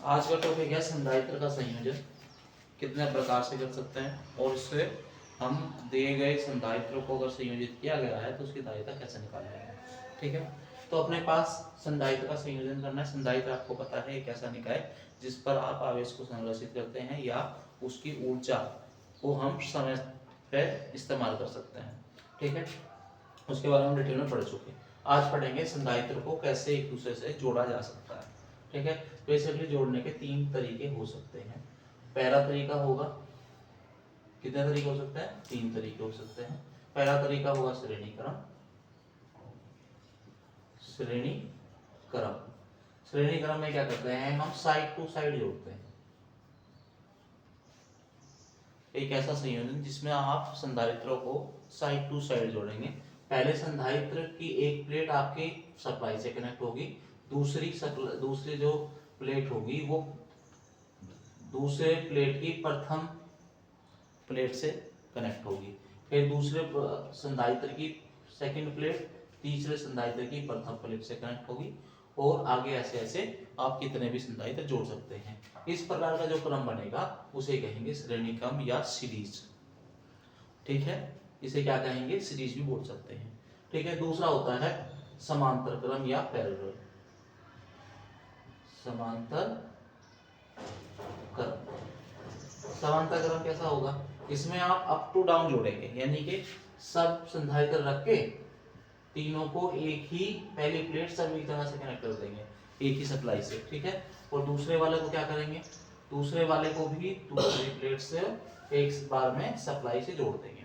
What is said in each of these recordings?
आज का टॉपिक है संधारित्र का संयोजन कितने प्रकार से कर सकते हैं और इससे हम दिए गए संधारित्र को अगर संयोजित किया गया है तो उसकी धारिता कैसे निकालनी है। ठीक है, तो अपने पास संधारित्र का संयोजन करना है। संधारित्र आपको पता है एक ऐसा निकाय जिस पर आप आवेश को संरक्षित करते हैं या उसकी ऊर्जा को हम समय पर इस्तेमाल कर सकते हैं। ठीक है, उसके बारे में डिटेल में पढ़ चुके हैं। आज पढ़ेंगे संधारित्र को कैसे एक दूसरे से जोड़ा जा सकता है। ठीक है, बेसिकली जोड़ने के तीन तरीके हो सकते हैं। पहला तरीका होगा, कितने तरीके हो सकते हैं? तीन तरीके हो सकते हैं। पहला तरीका होगा श्रेणीक्रम। श्रेणीक्रम में क्या करते हैं हम? साइड टू साइड जोड़ते हैं। एक ऐसा संयोजन जिसमें आप संधारित्रों को साइड टू साइड जोड़ेंगे। पहले संधारित्र की एक प्लेट आपकी सप्लाई से कनेक्ट होगी, दूसरी जो प्लेट होगी वो दूसरे प्लेट की प्रथम प्लेट से कनेक्ट होगी, फिर दूसरे संधारित्र की सेकंड प्लेट तीसरे संधारित्र की प्रथम प्लेट से कनेक्ट होगी और आगे ऐसे ऐसे आप कितने भी संधारित्र जोड़ सकते हैं। इस प्रकार का जो क्रम बनेगा उसे कहेंगे श्रेणीक्रम या सीरीज। ठीक है, इसे क्या कहेंगे? सीरीज भी बोल सकते हैं। ठीक है, दूसरा होता है समांतर क्रम या पैरेलल। समांतर क्रम कैसा होगा? इसमें आप अप टू डाउन जोड़ेंगे, यानी कि सब संधारित्र रख के तीनों को एक ही पहली प्लेट सभी तरह से कनेक्ट कर देंगे एक ही सप्लाई से। ठीक है, और दूसरे वाले को क्या करेंगे? दूसरे वाले को भी दूसरी प्लेट से एक बार में सप्लाई से जोड़ देंगे।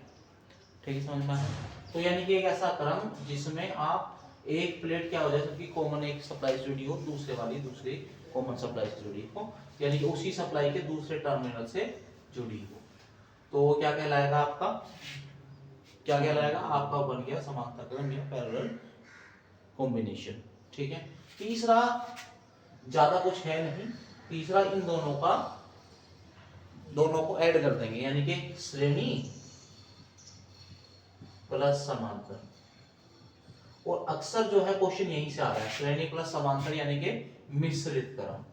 ठीक है, समझ में आया? तो यानी कि एक ऐसा क्रम जिसमें आप एक प्लेट क्या हो जाए सबकी कॉमन एक सप्लाई से जुड़ी हो, दूसरे वाली दूसरी कॉमन सप्लाई से जुड़ी हो, यानी कि उसी सप्लाई के दूसरे टर्मिनल से जुड़ी हो, तो क्या कहलाएगा आपका? क्या कहलाएगा आपका? बन गया समांतर क्रम या पैरेलल कॉम्बिनेशन। ठीक है, तीसरा ज्यादा कुछ है नहीं, तीसरा इन दोनों को ऐड कर देंगे, यानी कि श्रेणी प्लस समांतर। और अक्सर जो है क्वेश्चन यहीं से आ रहा है, श्रेणी प्लस समांतर यानी कि मिश्रित क्रम।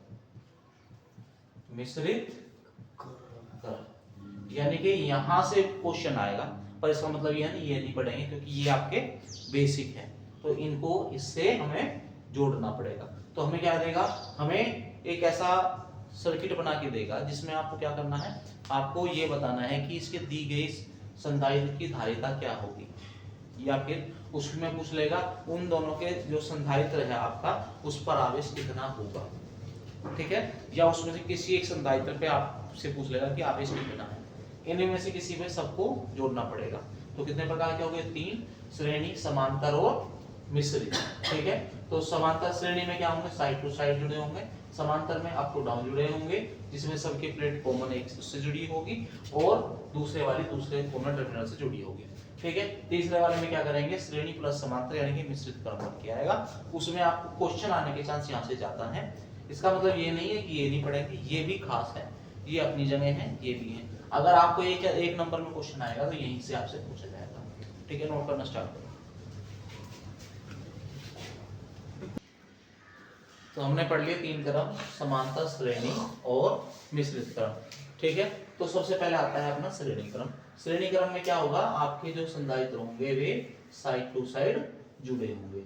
यानी कि यहां से क्वेश्चन आएगा, पर इसका मतलब ये नहीं पढ़ेंगे क्योंकि ये आपके बेसिक है, तो इनको इससे हमें जोड़ना पड़ेगा। तो हमें क्या देगा? हमें एक ऐसा सर्किट बना के देगा जिसमें आपको क्या करना है, आपको ये बताना है कि इसके दी गई संधारित्र की धारिता क्या होगी, या फिर उसमें पूछ लेगा उन दोनों के जो संधारित्र है आपका उस पर आवेश कितना होगा। ठीक है, या उसमें से किसी एक संधारित्र पे आपसे पूछ लेगा कि आवेश कितना है। इनमें से किसी में सबको जोड़ना पड़ेगा। तो कितने प्रकार के हो गए? तीन, श्रेणी, समांतर और मिश्रित। ठीक है, तो समांतर श्रेणी में क्या होंगे? साइड टू साइड जुड़े होंगे। समांतर में अप टू डाउन जुड़े होंगे जिसमें सबकी प्लेट कॉमन एक से जुड़ी होगी और दूसरे वाली दूसरे कॉमन टर्मिनल से जुड़ी होगी। ठीक है, तीसरे वाले में क्या करेंगे? श्रेणी प्लस समांतर यानी कि मिश्रित क्रम बन के आएगा। उसमें आपको क्वेश्चन आने के चांस यहाँ से ज्यादा है। इसका मतलब ये नहीं है कि ये नहीं पढ़ेंगे, ये भी खास है, ये अपनी जगह है, ये भी है। अगर आपको एक नंबर में क्वेश्चन आएगा तो यहीं से आपसे पूछा जाएगा। ठीक है, नोट करना स्टार्ट करो। तो हमने पढ़ लिए तीन क्रम, समांतर, श्रेणी और मिश्रित क्रम। ठीक है, तो सबसे पहले आता है अपना श्रेणी क्रम। श्रेणी क्रम में क्या होगा? आपके जो संधारित्र होंगे वे साइड टू साइड जुड़े होंगे।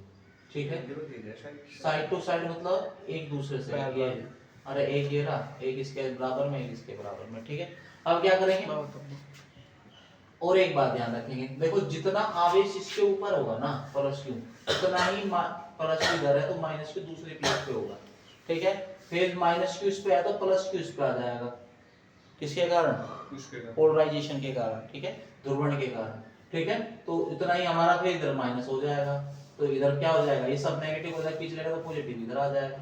ठीक है, साइड टू साइड मतलब एक दूसरे से, ये अरे एक ये रहा, एक इसके बराबर में, एक इसके बराबर में। ठीक है, अब क्या करेंगे? और एक बात ध्यान रखेंगे, देखो जितना आवेश इसके ऊपर होगा ना प्लस क्यू, उतना ही प्लस क्यू इधर है तो माइनस क्यू दूसरी प्लेट पे होगा। ठीक है, फिर माइनस क्यू इस पे आया तो प्लस क्यू इस पे आ जाएगा। किसके कारण? पोलराइजेशन के कारण। ठीक है, ध्रुवण के कारण। ठीक है, तो इतना ही हमारा फिर इधर माइनस हो जाएगा, तो इधर क्या हो जाएगा? ये सब नेगेटिव हो जाएगा, खींच लेगा तो पॉजिटिव इधर आ जाएगा,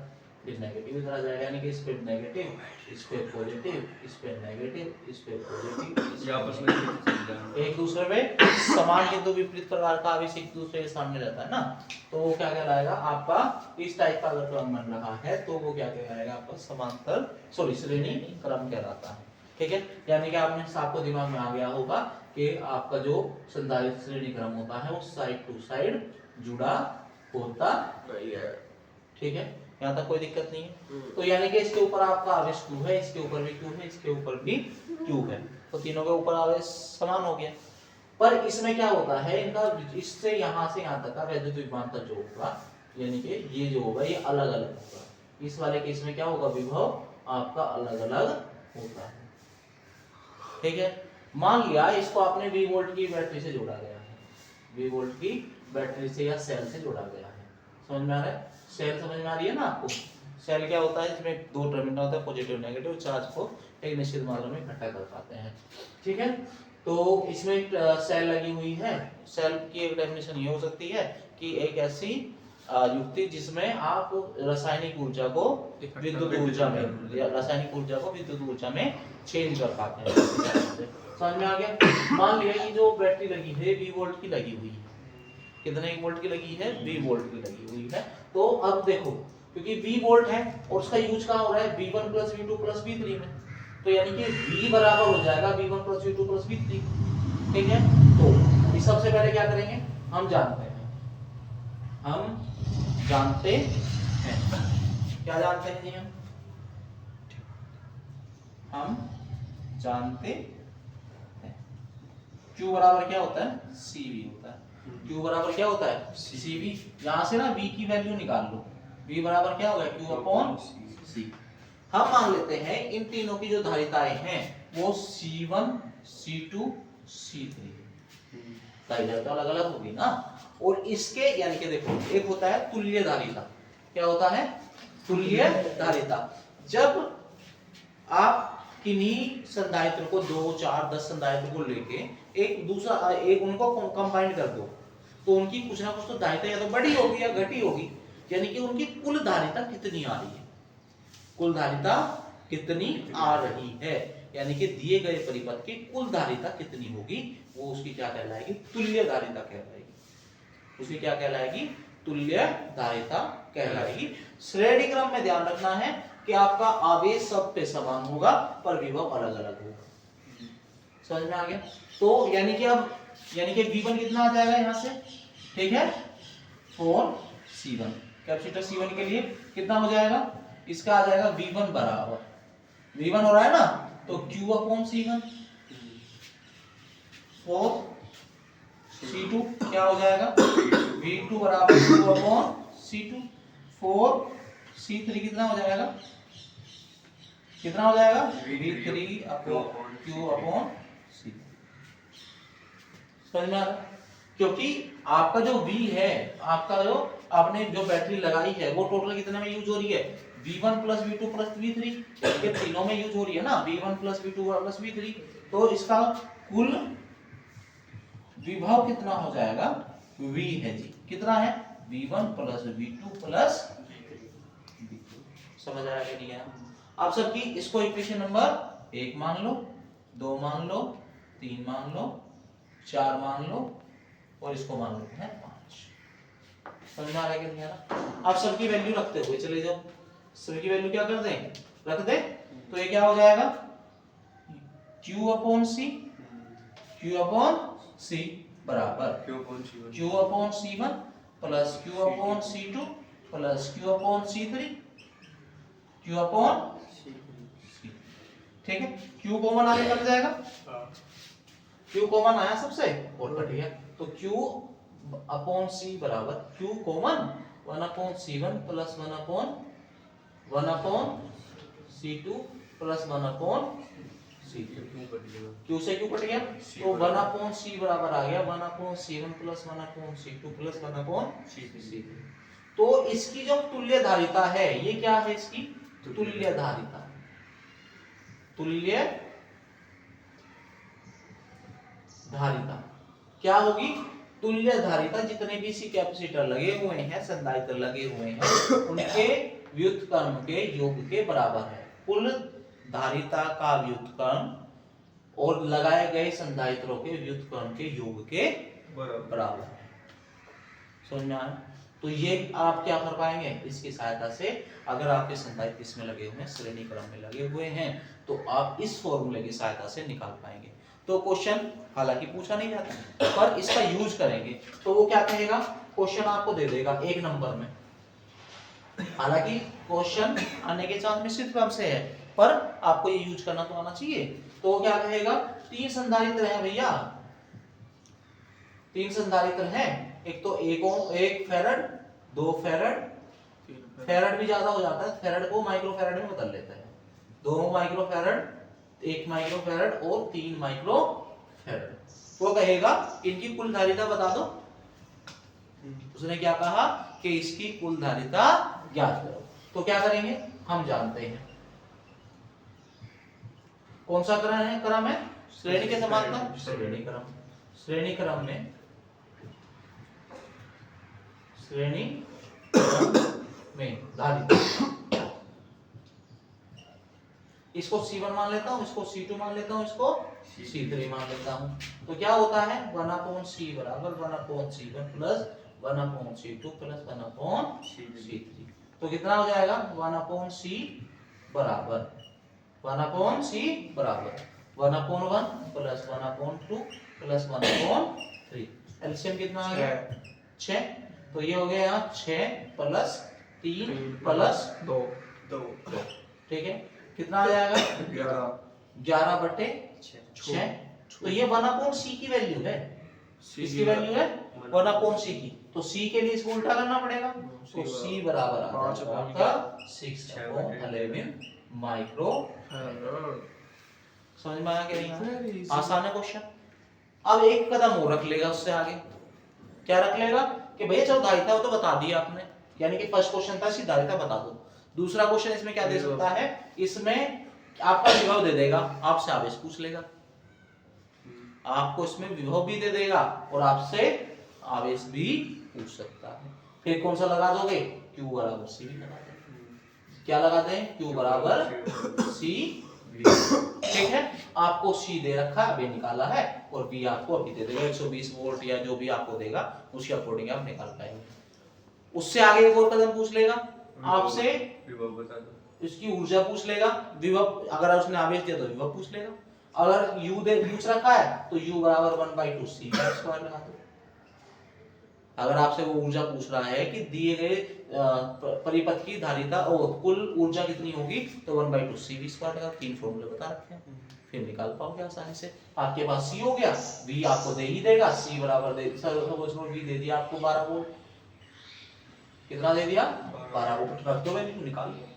फिर नेगेटिव इधर आ जाएगा, यानी कि इस पे नेगेटिव, इस पे पॉजिटिव, इस पे नेगेटिव, इस पे पॉजिटिव, आपस में एक दूसरे में समान किंतु विपरीत प्रकार का आवेश एक दूसरे के सामने रहता है ना, तो वो क्या कहलाएगा आपका? इस टाइप का अगर क्रम बन रहा है तो वो क्या कहलाएगा आपका? समांतर श्रेणी क्रम कहलाता है। ठीक है, यानी कि आपको दिमाग में आ गया होगा कि आपका जो संधारित्र श्रेणी क्रम होता है वो साइड टू साइड जुड़ा होता है। ठीक है, यहाँ तक कोई दिक्कत नहीं है। तो यानी कि इसके ऊपर आपका आवेश Q है, इसके ऊपर भी Q है, इसके ऊपर भी Q है, तो तीनों के ऊपर आवेश समान हो गया। पर इसमें क्या होता है, इनका इससे यहाँ से यहाँ तक का वैद्युत विभवांतर जो होगा, यानी कि ये जो होगा ये अलग अलग होगा। इस वाले केस में क्या होगा, विभव आपका अलग अलग होता है। ठीक है, मान लिया इसको आपने V वोल्ट की बैटरी से जोड़ा गया है, V वोल्ट की बैटरी से या सेल से जोड़ा गया है। समझ में आ रहा है? सेल समझ में आ रही है ना आपको? सेल क्या होता है, इसमें दो टर्मिनल होता है, पॉजिटिव नेगेटिव, चार्ज को एक निश्चित मात्रा में इकट्ठा कर पाते हैं। ठीक है, तो इसमें सेल लगी हुई है। सेल की एक डेफिनेशन ये हो सकती है कि एक ऐसी युक्ति जिसमें आप रासायनिक ऊर्जा को विद्युत ऊर्जा में, या रासायनिक ऊर्जा को विद्युत ऊर्जा में चेंज कर पाते हैं। समझ में आ गया? मान लिया कि जो बैटरी लगी है V वोल्ट की लगी हुई है, कितने वोल्ट की लगी है, V वोल्ट की लगी हुई है। तो अब देखो, क्योंकि V वोल्ट है और उसका यूज कहाँ हो रहा है, V1 + V2 + V3 में, तो यानी कि V बराबर हो जाएगा V1 + V2 + V3। ठीक है, तो इस सबसे पहले क्या करेंगे, हम जानते हैं, क्या जानते हैं जी, हम जानते हैं Q बराबर क्या होता है, CV होता है। Q बराबर क्या होता है, CV। यहां से ना V की वैल्यू निकाल लो, V बराबर क्या होगा, Q/C। हम मान लेते हैं इन तीनों की जो धारिताएं हैं वो C1, C2, C3, धारिता अलग अलग होगी ना। और इसके यानी कि देखो, एक होता है तुल्य धारिता। क्या होता है, तुल्य धारिता। जब आप किन्हीं संधारित्र को 2, 4, 10 संधारित्र को लेके एक दूसरा एक उनको कंबाइन कर दो, तो उनकी कुछ ना कुछ तो धारिता या तो बढ़ी होगी या घटी होगी, यानी कि उनकी कुल धारिता कितनी आ रही है, कुल धारिता कितनी आ रही है, यानी कि दिए गए परिपथ की कुल धारिता कितनी होगी, वो उसकी क्या कहलाएगी, तुल्य धारिता कहलाएगी। उसकी क्या कहलाएगी, तुल्य धारिता कहलाएगी। श्रेणी क्रम में ध्यान रखना है कि आपका आवेश सब पे समान होगा पर विभव अलग अलग होगा। समझ में आ गया? तो यानी कि अब V1 कितना आ जाएगा यहां से, ठीक है, 4C1। कैपेसिटर C1 के लिए कितना हो जाएगा, इसका आ जाएगा V1 बराबर, V1 हो रहा है ना, तो Q/C1, 4C2 क्या हो जाएगा, V2 बराबर Q/C2, 4C3 कितना हो जाएगा, V3/Q/C। समझ में आ रहा? क्योंकि आपका जो V है, आपका जो आपने जो बैटरी लगाई है वो टोटल कितने में यूज हो रही है, V1 + V2 + V3, ये तीनों में यूज हो रही है ना, V1 + V2 + V3। तो इसका कुल विभव कितना हो जाएगा, V है जी, कितना है, V1 + V2 + V3। समझ आया कि नहीं? आप सबकी इसको इक्वेशन नंबर 1 मान लो, 2 मान लो, 3 मान लो, 4 मान लो, और इसको मान लो है 5। समझ आ रहा है कि नहीं आ रहा? आप सबकी वैल्यू रखते हुए चले जाओ, सबकी वैल्यू क्या कर दें, रख दे, तो ये क्या हो जाएगा, Q/C बराबर Q/C1 + Q/C2 + Q/C3 Q/C। ठीक है, Q कॉमन आगे लग जाएगा, Q कॉमन आया सबसे और कट गया, तो Q/C बराबर Q common 1/C1 + 1/C2 + 1/C3। Q से Q कट गया, तो 1/C बराबर आ गया 1/C1 + 1/C2 + 1/C3। तो इसकी जो तुल्य धारिता है, ये क्या है, इसकी तुल्य धारिता, तुल्य धारिता क्या होगी, तुल्य धारिता जितने भी सी कैपेसिटर लगे हुए हैं, संधारित्र लगे हुए हैं, उनके व्युत्क्रम के योग के बराबर है। कुल धारिता का व्युत्क्रम और लगाए गए संधारित्रों के व्युत्क्रम के योग के बराबर है। समझ में आया? तो ये आप क्या कर पाएंगे, इसकी सहायता से अगर आपके संधारित्र इसमें लगे हुए हैं, श्रेणी क्रम में लगे हुए हैं, तो आप इस फॉर्मूले की सहायता से निकाल पाएंगे। तो क्वेश्चन हालांकि पूछा नहीं जाता पर इसका यूज करेंगे, तो वो क्या कहेगा, क्वेश्चन आपको दे देगा 1 नंबर में, हालांकि क्वेश्चन आने के चांस निश्चित क्रम से है, पर आपको ये यूज करना तो आना चाहिए। तो क्या कहेगा, 3 संधारित्र है भैया, 3 संधारित्र हैं, एक तो एक फेरड, 2 फेरड, फेरड भी ज्यादा हो जाता है, फेरड को माइक्रो फेरड में बदल लेते हैं, 2 माइक्रो फेरड, 1 माइक्रो फेरड और 3 माइक्रो फेरड। वो कहेगा इनकी कुल धारिता बता दो। उसने क्या कहा कि इसकी कुल धारिता ज्ञात करो। तो क्या करेंगे, हम जानते हैं कौन सा क्रम है, श्रेणी के समांतर श्रेणी क्रम। श्रेणी क्रम में धारिता, इसको C1 मान लेता हूं, इसको C2 मान लेता हूं, इसको C3 मान लेता हूं। तो क्या होता है 1/C बराबर 1/C1 plus 1/C2 plus 1/C3। तो कितना हो जाएगा 1/C बराबर 1/1 प्लस 1/2 प्लस 1/3। एलसीएम कितना आ गया 6। तो ये हो गया यहाँ 6 प्लस 3 प्लस 2, ठीक है। कितना आ जाएगा 11/6। तो ये 1/C की वैल्यू है, इसकी वैल्यू है 1/C की। तो C के लिए इसको उल्टा करना पड़ेगा, तो C बराबर आ जाएगा 6/11 माइक्रो। समझ में आया क्या, आसान है क्वेश्चन। अब एक कदम और रख लेगा उससे आगे, क्या रख लेगा कि भैया चलो धारिता तो बता दी आपने, यानी कि फर्स्ट क्वेश्चन था इसकी धारिता बता दो। दूसरा क्वेश्चन इसमें क्या दे सकता है, इसमें आपका विभव दे देगा, आपसे आवेश पूछ लेगा, आपको इसमें विभव भी दे देगा और आपसे आवेश भी पूछ सकता है। फिर कौन सा लगा दोगे, Q बराबर C भी लगा दोगे। क्या लगाते हैं, Q बराबर C, ठीक है। आपको C दे रखा है, अभी निकाला है, और V आपको अभी दे देगा 120 वोल्ट या जो भी आपको देगा उसके अकॉर्डिंग आप निकाल पाएंगे। उससे आगे एक और कदम पूछ लेगा आपसे, विभव बता दो, इसकी ऊर्जा पूछ लेगा, विभव अगर उसने आवेश दिया तो विभव पूछ लेगा। अगर U दे पूछ रखा है तो U बराबर 1/2C स्क्वायर लगा दो। अगर आपसे वो ऊर्जा पूछ रहा है कि दिए गए परिपथ की धारिता और कुल ऊर्जा कितनी होगी, तो 1/2CV स्क्वायर लगा। 3 फॉर्मूले बता रखे हैं, फिर निकाल पाओगे आसानी से। आपके पास C हो गया, V आपको दे ही देगा, C बराबर दे V दे दिया आपको 12 वोल्ट, कितना दे दिया 12 वोल्ट, रख दो वैल्यू निकाल लो,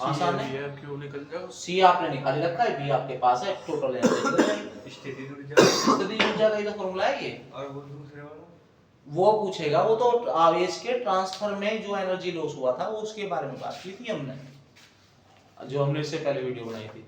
आसान है। क्यों निकल जाओ, C आपने निकाल रखा है, V आपके पास है, टोटल एनर्जी स्थिति ऊर्जा का फॉर्मूला है ये। और वो दूसरे वाला वो पूछेगा, वो तो आवेश के ट्रांसफर में जो एनर्जी लॉस हुआ था वो उसके बारे में बात की थी हमने, जो हमने इससे पहले वीडियो बनाई थी,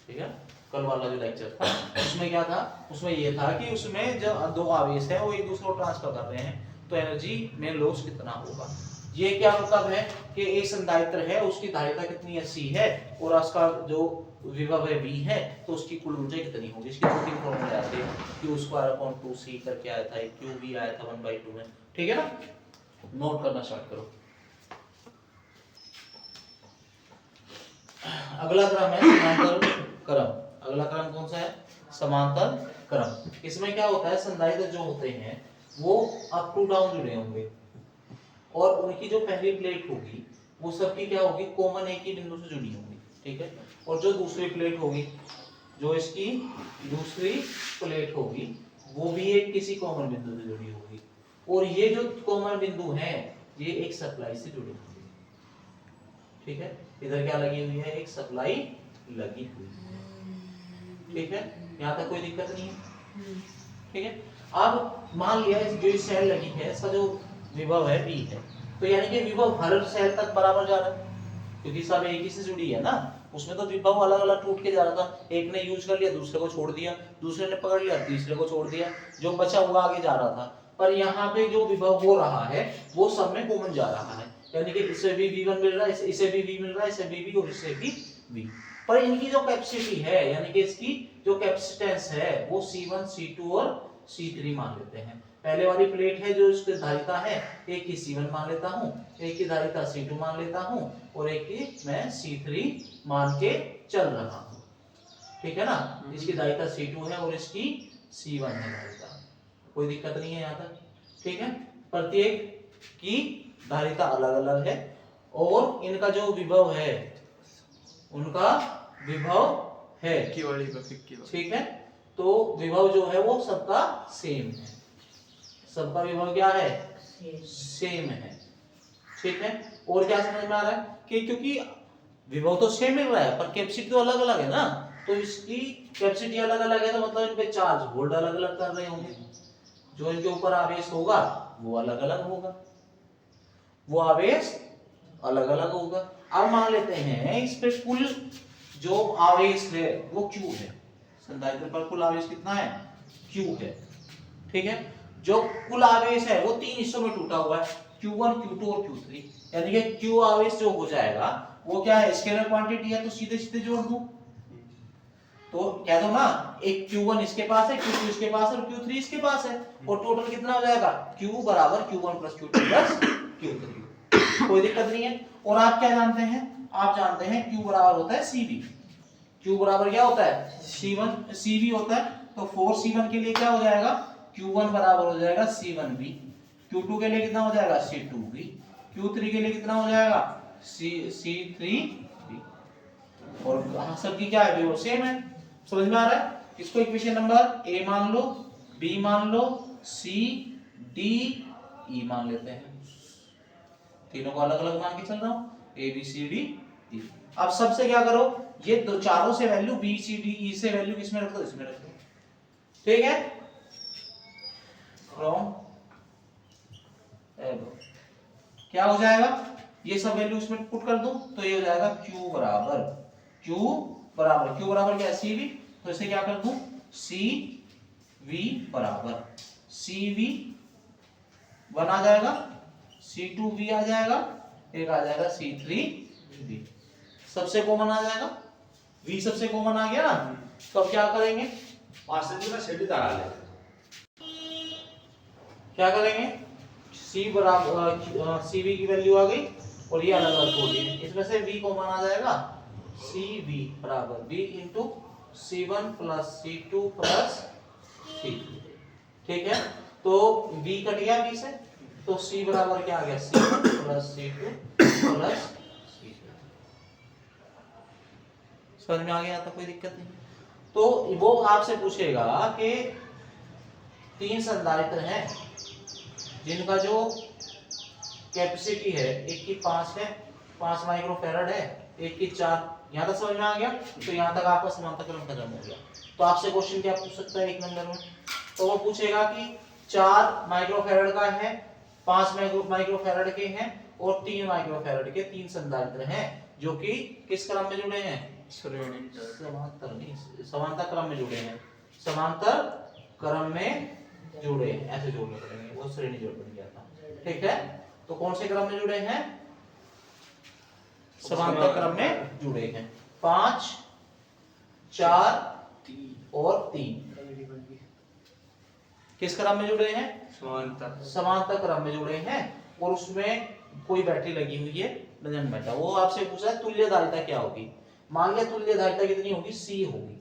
ठीक है। कल वाला जो लेक्चर था उसमें क्या था, उसमें ये था कि उसमें जब 2 आवेश है वो एक दूसरे को ट्रांसफर कर रहे हैं तो एनर्जी में लॉस कितना होगा। ये क्या मतलब है कि एक संधारित्र है, उसकी धारिता कितनी है C है, और उसका जो विभव है V है, तो उसकी कुल ऊर्जा कितनी होगी। इसके 2-3 फॉर्मूले आते हैं, Q²/2C करके आया था, QV आया था 1/2 में, ठीक है ना। नोट करना स्टार्ट करो। अगला क्रम है समांतर क्रम। अगला क्रम कौन सा है, समांतर क्रम। इसमें क्या होता है, संधारित्र जो होते हैं वो अप टू डाउन जुड़े होंगे, और उनकी जो पहली प्लेट होगी वो सबकी क्या होगी, कॉमन एक ही बिंदु से जुड़ी होगी, ठीक है। और जो दूसरी प्लेट होगी, जो इसकी दूसरी प्लेट होगी वो भी एक किसी कॉमन बिंदु से जुड़ी होगी, और ये जो कॉमन बिंदु है ये एक सप्लाई से जुड़ी हुई है, ठीक है। इधर क्या लगी हुई है, एक सप्लाई लगी हुई है, ठीक है। यहाँ तक कोई दिक्कत नहीं है, ठीक है। अब मान लिया जो सेल लगी है इसका जो विभव है V है, तो यानी कि विभव हर सेल तक बराबर जा रहा है, क्योंकि सब एक ही से जुड़ी है ना। उसमें तो विभव अलग अलग टूट के जा रहा था, एक ने यूज कर लिया दूसरे को छोड़ दिया, दूसरे ने पकड़ लिया तीसरे को छोड़ दिया, जो बचा हुआ आगे जा रहा था। पर यहाँ पे जो विभव हो रहा है वो सब में कॉमन जा रहा है, यानी कि इसे भी V1 मिल रहा है, इसे भी V मिल रहा है, इसे भी V और इसे भी V। पर इनकी जो कैपेसिटी है, यानी कि इसकी जो कैपेसिटेंस है वो C1, C2 और C3 मान लेते हैं। पहले वाली प्लेट है जो इसकी धारिता है, एक की C1 मान लेता हूँ, एक की धारिता C2 मान लेता हूँ, और एक की मैं C3 मान के चल रहा हूँ, ठीक है ना। इसकी धारिता C2 है और इसकी C1 है धारिता, कोई दिक्कत नहीं है यहाँ तक, ठीक है। प्रत्येक की धारिता अलग अलग है और इनका जो विभव है, उनका विभव है, ठीक है। तो विभव जो है वो सबका सेम है, सबका विभव क्या है, सेम है, ठीक है। और क्या समझ में आ रहा है कि क्योंकि विभव तो सेम मिल रहा है पर कैपेसिटी तो अलग अलग है ना, तो इसकी कैपेसिटी अलग अलग है, तो मतलब इनके चार्ज होल्ड अलग अलग कर रहे होंगे, जो इनके ऊपर आवेश होगा वो अलग अलग होगा, वो आवेश अलग अलग होगा। अब मान लेते हैं इस पे कुल जो आवेश है वो Q है, संधारित्र पर कुल आवेश कितना है, Q है, ठीक है। जो कुल आवेश है वो तीन हिस्सों में टूटा हुआ है, Q1, Q2 और Q3, यानी कि Q आवेश जो हो जाएगा वो क्या है, स्केलर क्वांटिटी है, तो सीधे सीधे जोड़ दूं, तो कह दो ना, एक Q1 इसके पास है, Q2 इसके पास है और Q3 इसके पास है, और टोटल कितना हो जाएगा, Q बराबर Q1 plus Q2 plus Q3, कोई दिक्कत नहीं है। और आप क्या जानते हैं, आप जानते हैं Q बराबर होता है CV, Q बराबर क्या होता है, C1 CV होता है, तो 4C1 के लिए क्या हो जाएगा, Q1 बराबर हो जाएगा C1V, Q2 के लिए कितना हो जाएगा C2V, Q3 के लिए कितना हो जाएगा C3V, और सबकी क्या है, वो सेम है, समझ में आ रहा है। इसको इक्वेशन नंबर A मान लो, B मान लो, C D E मान लेते हैं, तीनों को अलग अलग मान के चल रहा हूं, A B C D E। अब सबसे क्या करो, ये दो चारों से value B C D E से वैल्यू किसमें रख दो, इसमें रख दो, ठीक है। फ्रॉम क्या हो जाएगा, ये सब वैल्यू इसमें पुट कर दो, तो ये हो जाएगा Q बराबर क्या है, CV, तो इसे क्या कर दूं, CV बराबर CV 1 आ जाएगा, C2V आ जाएगा, एक आ जाएगा C3V, सबसे कॉमन आ जाएगा, V सबसे कॉमन आ गया ना, तो अब क्या करेंगे, क्या करेंगे, C बराबर CV की वैल्यू आ गई और ये अलग अलग हो गई, इसमें से V कॉमन आ जाएगा, CV बराबर V into C1 plus C2 plus C3, ठीक है। तो V कट गया V से, तो C बराबर क्या आ गया, C1 plus C2 plus C3, समझ में आ गया था, कोई दिक्कत नहीं। तो वो आपसे पूछेगा कि तीन संधारित्र हैं जिनका जो कैपेसिटी है, एक की 5 है, 5 माइक्रोफैराड है, एक की 4, यहाँ तक समझ में आ गया, तो यहाँ तक आपका समांतर क्रम खत्म हो गया। तो आपसे क्वेश्चन क्या पूछ सकता है एक नंबर में, तो वो पूछेगा कि 4 माइक्रोफैराड का है, 5 माइक्रोफैराड के हैं और 3 माइक्रोफैराड के 3 संधारित्र हैं जो कि किस क्रम में जुड़े हैं, समांतर क्रम में जुड़े हैं, समांतर क्रम में जुड़े हैं, ऐसे जोड़ने पड़ेंगे, वो श्रेणी जोड़ बन गया था, ठीक है। तो कौन से क्रम में जुड़े हैं, समांतर क्रम में जुड़े हैं, 5 4 और 3 किस क्रम में जुड़े हैं, समांतर क्रम में जुड़े हैं, और उसमें कोई बैटरी लगी हुई है, डजंट मैटर। वो आपसे पूछा है तुल्य धारिता क्या होगी, मान लिया तुल्य धारिता कितनी होगी, C होगी,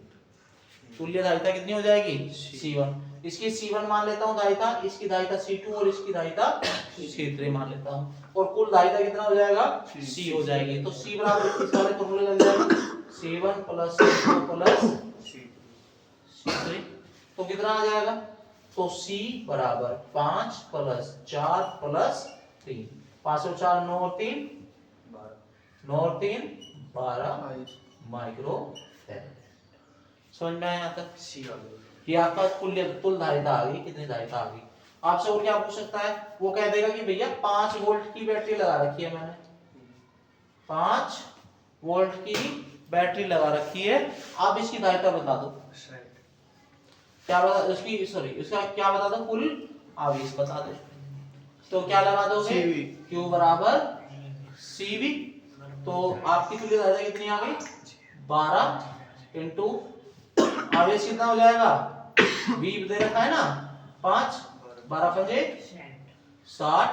तुल्य धारिता कितनी हो जाएगी, C1, इसकी C1 मान लेता हूं धारिता, इसकी धारिता C2 और इसकी धारिता C3 मान लेता हूं, और कुल धारिता कितना हो जाएगा, C हो जाएगी, तो C बराबर इस वाले फॉर्मूले लग जाएगा, C1 plus C2 plus C3, तो कितना आ जाएगा, तो C बराबर 5 प्लस 4 प्लस 3, 5 और 4 9 और 3 12 माइक्रो फैराड, समझ में आया यहाँ तक, ये आपका तुल्य धारिता आ गई, कितनी धारिता आ गई। आपसे और क्या पूछ सकता है, वो कह देगा कि भैया 5 वोल्ट की बैटरी लगा रखी है मैंने, 5 वोल्ट की बैटरी लगा रखी है, आप इसकी धारिता बता दो, क्या बता उसकी, सॉरी इसका क्या बता दो, कुल आवेश बता दो, तो क्या लगा दोगे, Q बराबर CV, तो आपकी तुल्य धारिता कितनी आ गई, 12 इंटू आवेश कितना हो जाएगा, V दे रखा है ना 5, 12 पंजे 60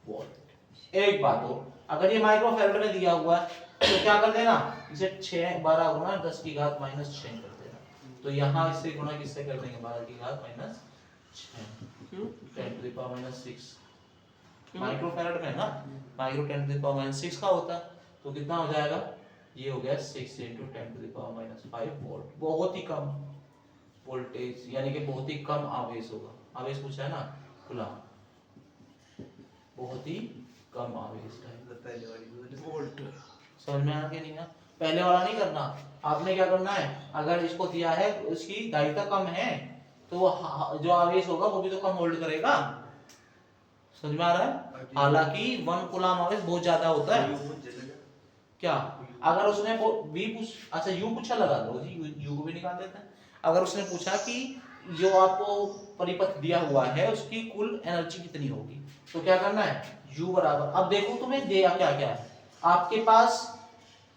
वोल्ट। एक बात हो, अगर ये माइक्रोफैराड में दिया हुआ है तो क्या कर देना, इसे 6 12 गुना 10 की घात माइनस 6 कर देना, तो यहाँ इससे गुणा किससे कर देंगे, 12 की घात minus 6, 10 to the power minus 6, microfarad में ना, माइक्रो 10 टू द पावर -6 का होता है, तो कितना हो जाएगा, ये हो गया 6 × 10 टू द पावर -5 वोल्ट। बहुत ही कम वोल्टेज, यानी कि बहुत ही कम आवेश होगा। आवेश पूछा है ना, खुला, बहुत ही कम आवेश है। पहले वाली वोल्ट समझ में आ गया नहीं ना? पहले वाला नहीं करना, आपने क्या करना है, अगर इसको दिया है उसकी दायित्व कम है तो जो आवेश होगा वो भी तो कम होल्ड करेगा। समझ में आ रहा है? हालांकि 1 कूलम आवेश बहुत ज्यादा होता है। क्या अगर उसने वो भी पूछ, अच्छा यू पूछा, लगा लो जी, यू को भी निकाल देते हैं। अगर उसने पूछा कि जो आपको परिपथ दिया हुआ है उसकी कुल एनर्जी कितनी होगी, तो क्या करना है, U बराबर, अब देखो तुम्हें दिया क्या क्या है, आपके पास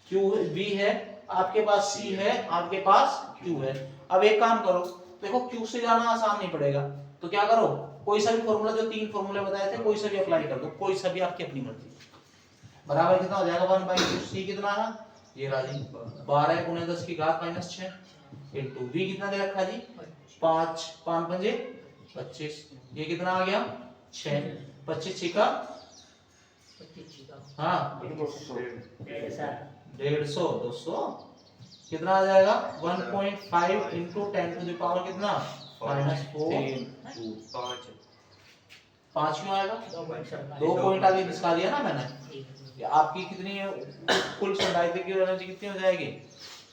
Q V है, आपके पास C है, आपके पास Q है। अब एक काम करो, देखो Q से जाना आसान नहीं पड़ेगा, तो क्या करो, कोई सा भी फॉर्मूला, जो 3 फॉर्मूले बताए थे, कोई सा भी अप्लाई कर दो, कोई सा भी, आपकी अपनी मर्जी। बराबर कितना हो जाएगा, 1/2। C कितना है, ये राजी 12 × 10 की घात -6 इनटू V कितना दे रखा जी, 5 5 पंजे 25, ये कितना आ गया 6, 25 6 का, हाँ 150 200 कितना आ जाएगा, 1.5 × 10 टू द पावर कितना, -4 5 क्यों आएगा, 2 पॉइंट आगे निकाल दिया ना मैंने। आपकी कितनी है, कुल संधारित्र की एनर्जी कितनी हो जाएगी,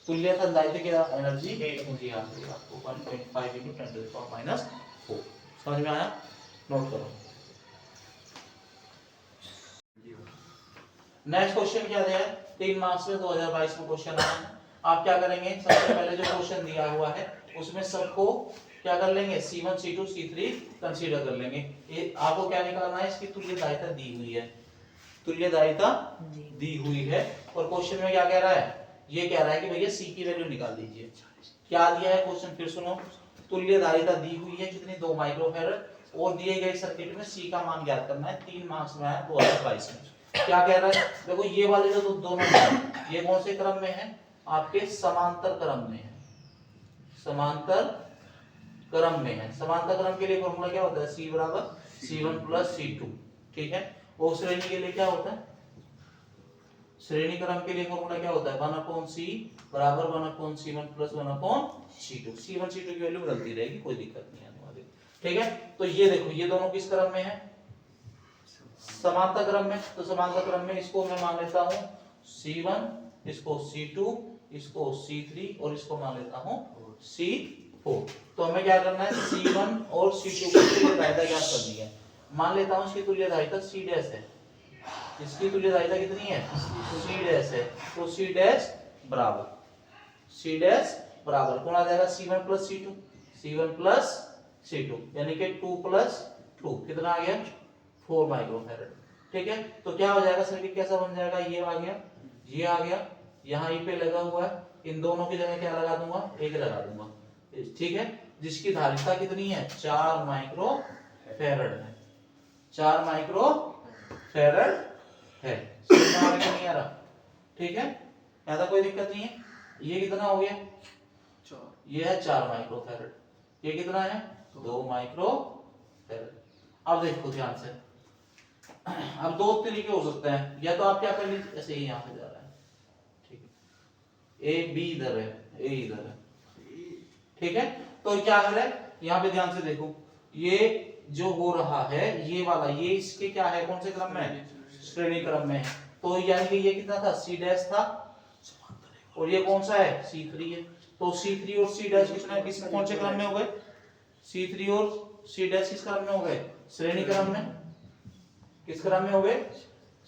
तुल्य संधारित्र की एनर्जी जी आपको 1.5 × 10 टू द पावर -4। समझ में आया, नोट करो। नेक्स्ट क्वेश्चन क्या दिया है, 3 मार्क्स में 2022 में क्वेश्चन आया है। आप क्या करेंगे, सबसे पहले जो क्वेश्चन दिया हुआ है उसमें सबको क्या कर लेंगे, C1 C2 C3 कंसीडर कर लेंगे। ये आपको क्या निकालना है, इसकी तुल्य दायित्व दी हुई है, तुल्य दायित्व दी हुई है। और क्वेश्चन में क्या कह रहा है, ये कह रहा है कि भैया C की वैल्यू निकाल दीजिए। क्या दिया है क्वेश्चन, फिर सुनो, तुल्य दायित्व दी हुई है कितनी, 2 माइक्रोफैरड, और दिए गए सर्किट में C का मान ज्ञात करना है। 3 मार्क्स में आया 2022 में। क्या कह रहा है, देखो ये वाले जो दोनों हैं ये कौन से क्रम में है, आपके समांतर क्रम में है, समांतर क्रम में है। समांतर क्रम के लिए फॉर्मूला क्या होता है, C बराबर C1 + C2, ठीक है। और श्रेणी के लिए क्या होता है, श्रेणी क्रम के लिए फॉर्मूला क्या होता है, 1/C बराबर 1/C1 + 1/C2। C1 C2 की वैल्यू बदलती रहेगी, कोई दिक्कत नहीं आने वाली, ठीक है। तो ये देखो ये दोनों किस क्रम में है, समांतर क्रम में। तो समांतर क्रम में इसको मैं मान लेता हूं C1, इसको C2, इसको C3 और इसको मान लेता हूं C4। तो हमें क्या करना है, C1 और C2 की तुल्य दायित्व ज्ञात करनी है। मान लेता हूं इसकी तुल्य दायित्व C डैश है, इसकी तुल्य दायित्व कितनी है, C डैश है, तो C डैश बराबर कौन आ जाएगा, C1 + C2, C1 + C2 यानी कि 2 + 2 कितना आ गया, 4 माइक्रोफैरड, ठीक है। तो क्या हो जाएगा, सर्किट कैसा बन जाएगा, ये आ गया, ये आ गया, यहाँ ई पे लगा हुआ है, इन दोनों की जगह क्या लगा दूंगा, 1 लगा दूंगा, ठीक है। जिसकी धारिता कितनी है, 4 माइक्रोफैरड है, 4 माइक्रोफैरड है। समझ में आ रहा है कि नहीं आ रहा, ठीक है, ऐसा कोई दिक्कत नहीं है। ये कितना हो गया, ये है 4 माइक्रोफैरड, ये कितना है, 2 माइक्रोफैरड। अब देखो ध्यान से, अब 2 तरीके हो सकते हैं, या तो आप क्या कर लीजिए, ऐसे ही यहाँ पे जा रहा है, ठीक है, ए बी इधर है, ए इधर है, ठीक है। तो क्या करें, यहाँ पे ध्यान से देखो, ये जो हो रहा है ये वाला, ये इसके क्या है, कौन से क्रम में है, श्रेणी क्रम में है। तो यानी कि ये कितना था, C डैश था, और ये कौन सा है, C3 है। तो C3 और C डैश किस कौन से क्रम में हो गए, C3 और C डैश किस क्रम में हो गए, श्रेणी क्रम में। किस क्रम में हो गए,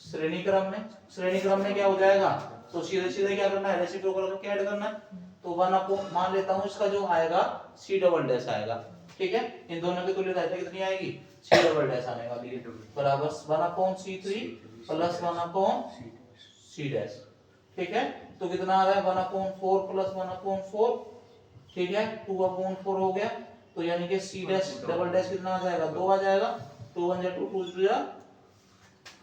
श्रेणी क्रम में। श्रेणी क्रम में क्या हो जाएगा, तो सीधे सीधे क्या करना है, रेसिप्रोकल को ऐड करना है। तो 1 अपॉन मान लेता हूं इसका जो आएगा C डबल डैश आएगा, ठीक है। इन दोनों की तुल्य दायित्व कितनी आएगी, C डबल डैश आने वाली है, बराबर 1/C3 + 1/C डैश, ठीक है। तो कितना आ रहा है, 1/4 + 1/4, ठीक है, 2/4 हो गया। तो यानी कि C डैश डबल डैश कितना आ जाएगा, 2 आ जाएगा, 2 1 2 2 2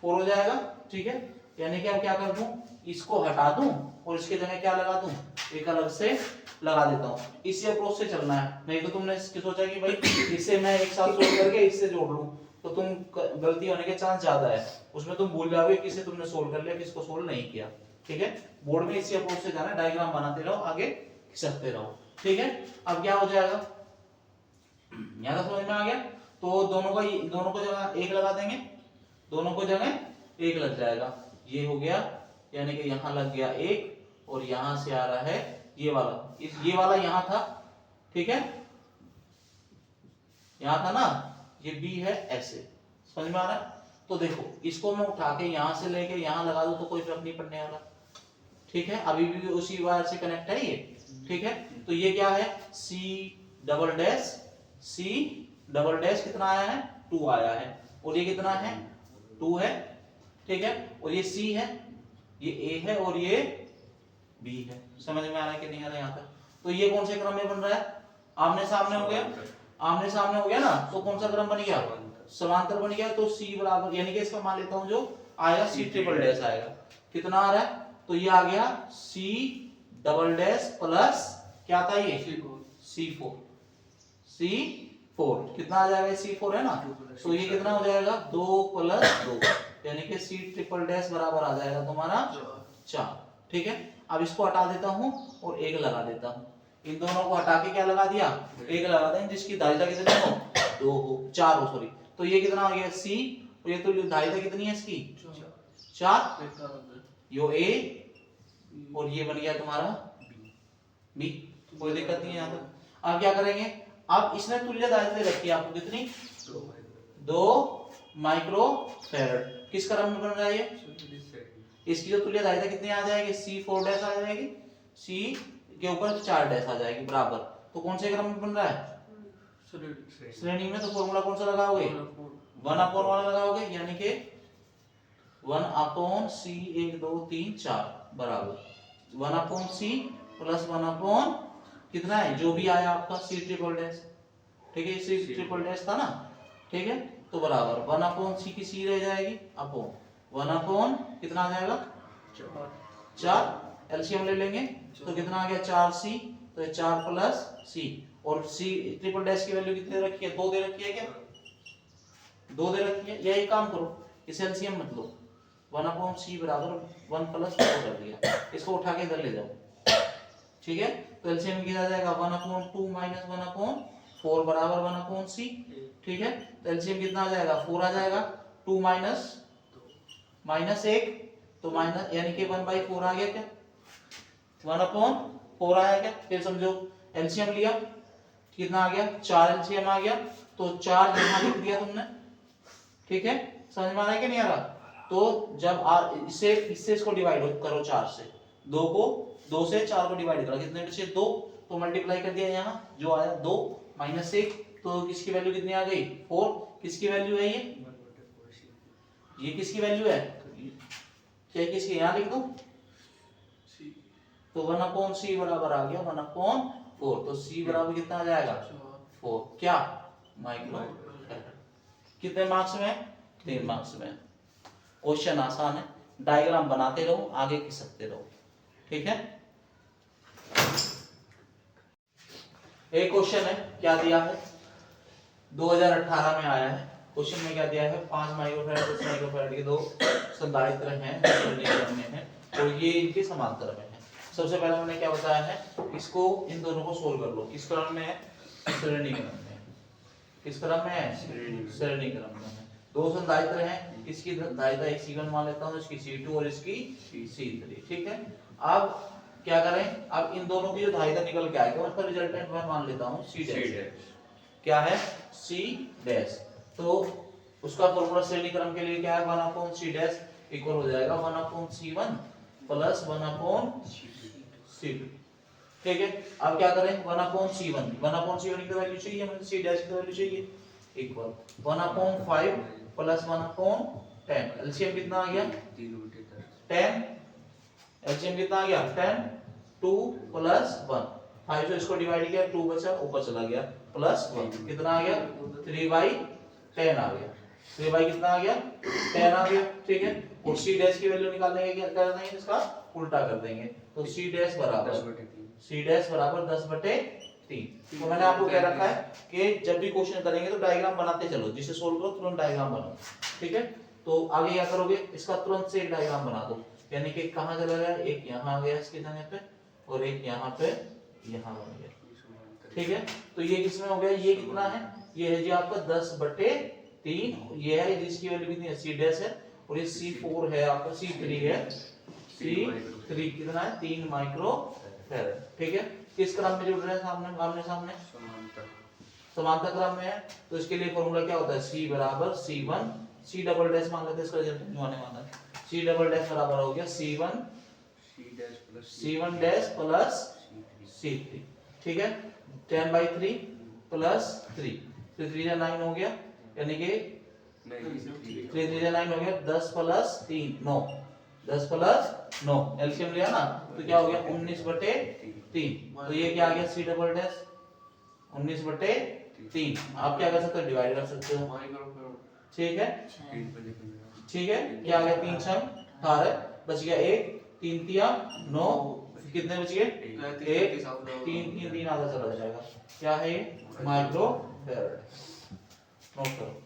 4 हो जाएगा, ठीक है। यानी कि अब क्या कर दूं, इसको हटा दूं और इसके जगह क्या लगा दूं, एक अलग से लगा देता हूं। इसी अप्रोच से चलना है, नहीं तो तुमने सोचा कि भाई इसे मैं एक साथ जोड़ करके इससे जोड़ लूं, तो तुम गलती होने के चांस ज्यादा है, उसमें तुम भूल जाओगे किसे तुमने सोल्व कर लिया किसको सोल्व नहीं किया। ठीक है, बोर्ड में इसी अप्रोच से जाना, डायग्राम बनाते रहो, आगे खिसकते रहो। ठीक है, अब क्या हो जाएगा, यहाँ तक समझ में आ गया। तो दोनों को जगह एक लगा देंगे, दोनों को जगह एक लग जाएगा, ये हो गया, यानी कि यहाँ लग गया एक, और यहां से आ रहा है ये वाला, ये वाला यहाँ था। ठीक है, यहाँ था ना, ये बी है, ऐसे समझ में आ रहा है। तो देखो इसको मैं उठा के यहां से लेके यहां लगा दूं तो कोई फर्क नहीं पड़ने वाला। ठीक है, अभी भी उसी वायर से कनेक्ट है ये। ठीक है, तो ये क्या है, सी डबल डैश कितना आया है, 2 आया है, और ये कितना है, 2 है। ठीक है, और ये सी है, ये ए है, और ये बी है। समझ में आ रहा है कि नहीं आ रहा है यहाँ तक। तो ये कौन से क्रम में बन रहा है, आमने सामने हो गया, आमने सामने हो गया ना, तो कौन सा क्रम बन गया, समांतर बन गया। तो सी बराबर, यानी कि इसका मान लेता हूं जो आएगा सी ट्रिपल डैश आएगा, कितना आ रहा है, तो ये आ गया सी डबल डैश प्लस क्या था ये C4 कितना आ जाएगा, C4 है ना, तो ये कितना हो जाएगा 2 + 2, यानी कि सी ट्रिपल डैश बराबर आ जाएगा तुम्हारा 4। ठीक है, अब इसको हटा देता हूं और एक लगा देता हूं, इन दोनों को हटा के क्या लगा दिया, एक लगा देंगे, जिसकी धारिता कितनी हो, 2 हो, 4 हो सॉरी। तो ये कितना आ गया C, और ये तो धारिता कितनी है इसकी 4, यो A, और ये बन गया तुम्हारा B, कोई दिक्कत नहीं है यहाँ पर। अब क्या करेंगे, अब इसने तुल्य धारिता दे रखी है आपको कितनी, 2 माइक्रोफैरड, किस क्रम में बन रहा है ये, इसकी जो तुल्य धारिता कितनी आ जाएगी, C4 डैश आ जाएगी, C के ऊपर 4 डैश आ जाएगी बराबर। तो कौन से क्रम में बन रहा है, श्रेणी में। तो फॉर्मूला कौन सा लगाओगे, 1/1 वाला लगाओगे, यानी कि 1/C 1 2 3 4 बराबर 1/C प्लस 1/ कितना है, जो भी आया आपका C ट्रिपल डैश। ठीक है, C ट्रिपल डैश था ना। ठीक है, तो बराबर 1/C की C रह जाएगी, अपॉन 1/ कितना आ जाएगा 4, एलसीएम ले लेंगे तो कितना आ गया 4C, तो ये 4 + C, और C ट्रिपल डैश की वैल्यू कितनी दे रखी है, 2 दे रखी है, क्या 2 दे रखी है। यही काम करो, इसे एलसीएम मत लो, 1/C बराबर 1 + 4 कर दिया, इसको उठा के इधर ले जाओ। ठीक है, तो एलसीएम किया जाएगा 1/2 - 1/4 बराबर 1/C। ठीक है, तो एलसीएम कितना आ जाएगा, 4 आ जाएगा, 2 - 1 तो माइनस, यानी कि 1/4 आ गया, क्या 1/4 आया क्या। फिर समझो एलसीएम लिया, कितना आ गया 4 एलसीएम आ गया, तो 4 यहां लिख दिया तुमने। ठीक है, समझ में आ रहा है कि नहीं आ रहा। तो जब इससे इसको डिवाइड करो 4 से, 2 से 4 को डिवाइड करो, कितने से 2, तो मल्टीप्लाई कर दिया, यहाँ जो आया 2 - 1, तो किसकी वैल्यू कितनी आ गई 4, किसकी वैल्यू है ये किसकी वैल्यू है, क्या किसकी, यहाँ लिख दो, तो 1/C बराबर आ गया 1/4, तो C बराबर कितना आ जाएगा 4, क्या माइक्रो। कितने मार्क्स में, 3 मार्क्स में। क्वेश्चन आसान है, डायग्राम बनाते रहो, आगे खिसकते रहो। ठीक है, एक क्वेश्चन है, क्या दिया है, 2018 में आया है। क्वेश्चन में क्या दिया है, 5 माइक्रोफैरड 10 माइक्रोफैरड के 2 संधारित्र हैं, श्रेणी में है, और ये इनके समांतर में है। सबसे पहले मैंने क्या बताया है, इसको इन दोनों को सोल्व कर लो, किस क्रम में है, श्रेणी क्रम में। किस क्रम में है, श्रेणी क्रम में है। 2 संधारित्र हैं, इसकी धारिता एक C1 मान लेता हूं, इसकी C2 और इसकी C3। ठीक है, अब क्या करें, अब इन दोनों की जो धारिता निकल के आएगा उसका रिजल्टेंट मैं मान लेता हूं C डैश। क्या है, C डैश। तो उसका फॉर्मूला श्रेणी क्रम के लिए क्या है, 1/C डैश इक्वल हो जाएगा 1/C1 प्लस 1/C2। ठीक है, अब क्या करें, 1/C1 की वैल्यू चाहिए, हमें C डैश की वैल्यू चाहिए, इक्वल 1/5 प्लस 1/10। एलसीएम कितना आ गया 10, एलसीएम कितना आ गया 10, 2 + 1, 5 से इसको डिवाइड किया, 2 बचा, ऊपर चला गया, प्लस 1 कितना आ गया 3/10 आ गया, 3 कितना आ गया 10 आ गया। ठीक है, और C डैश की वैल्यू निकालने के क्या कर देंगे, इसका उल्टा कर देंगे, तो C डैश बराबर 10/3 3। तो मैंने आपको कह रखा है कि जब भी क्वेश्चन करेंगे तो डायग्राम बनाते चलो, जिसे सोल्व करो तुरंत डायग्राम बनाओ, ठीक है। तो आगे क्या करोगे, इसका तुरंत से एक डायग्राम बना दो, यानी कि कहां चला गया, एक यहां आ गया इसके जगह पे और एक यहां पे, यहां बन गया, ठीक है। तो ये किसमें हो गया, ये कितना है, ये है जी आपका 10/3, ये है जिसकी वैल्यू कितनी है, C' है, और ये C4 है आपका, C3 है, C3 कितना है 3 माइक्रो फैराड, ठीक है। किस क्रम में जुड़ रहे हैं, सामने आमने सामने समांतर क्रम में है, तो इसके लिए फॉर्मूला क्या होता है, C बराबर C1, C डबल डैश मान लेते हैं, इसका रिजल्ट नहीं आने वाला है, C डबल डैश बराबर हो गया C1 डैश प्लस C3, ठीक है। 10/3 प्लस 3, तो 3 या 9 हो गया, यानी कि 3 या 9 हो गया, 10 प्लस 3 9, 10 प्लस 9 एलसीएम लिया ना, तो क्या हो गया 19/3, तो ये क्या आ गया C डबल डैश 19/3। आप क्या कर सकते हो, डिवाइड कर सकते हो, ठीक है, ठीक है। क्या आ गया 3 6 18, बच गया 1, 3 3 9, कितने बच गए, 1 3 3 3 आधा चला जाएगा, क्या है ये माइक्रो फैराड, नोट करो।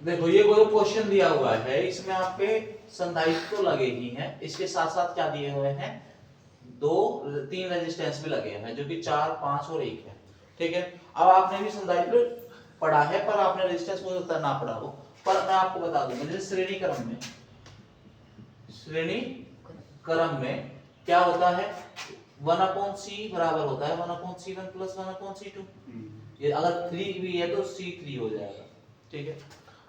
देखो ये कोई क्वेश्चन दिया हुआ है, इसमें आपके संधारित्र तो लगे ही हैं, इसके साथ साथ क्या दिए हुए हैं, 3 रेजिस्टेंस भी लगे हैं, जो कि 4 5 और 1 है, ठीक है। अब आपने भी संधारित्र पढ़ा है, पर आपने रेजिस्टेंस हो सकता है ना पढ़ा हो, पर मैं आपको बता दूं, जैसे श्रेणी क्रम में क्या होता है, 1/C बराबर होता है 1/C1 प्लस 1/C2, ये अगर 3 भी है तो C3 हो जाएगा, ठीक है।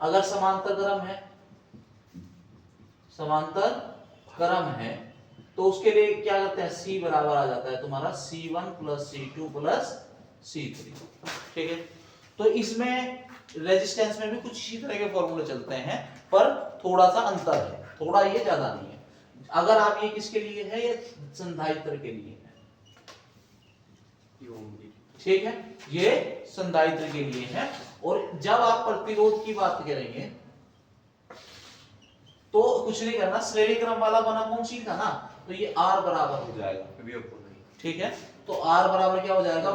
अगर समांतर क्रम है तो उसके लिए क्या करते हैं, C बराबर आ जाता है तुम्हारा C1 plus C2 plus C3, ठीक है। तो इसमें रेजिस्टेंस में भी कुछ इसी तरह के फॉर्मूले चलते हैं, पर थोड़ा सा अंतर है, थोड़ा, ये ज्यादा नहीं है। अगर आप ये किसके लिए है, ये संधारित्र के लिए है, ठीक है, ये संधारित्र के लिए है। और जब आप प्रतिरोध की बात करेंगे तो कुछ नहीं करना, श्रेणी क्रम वाला 1/C था ना, तो ये R बराबर हो जाएगा, ठीक है। तो R बराबर क्या हो जाएगा,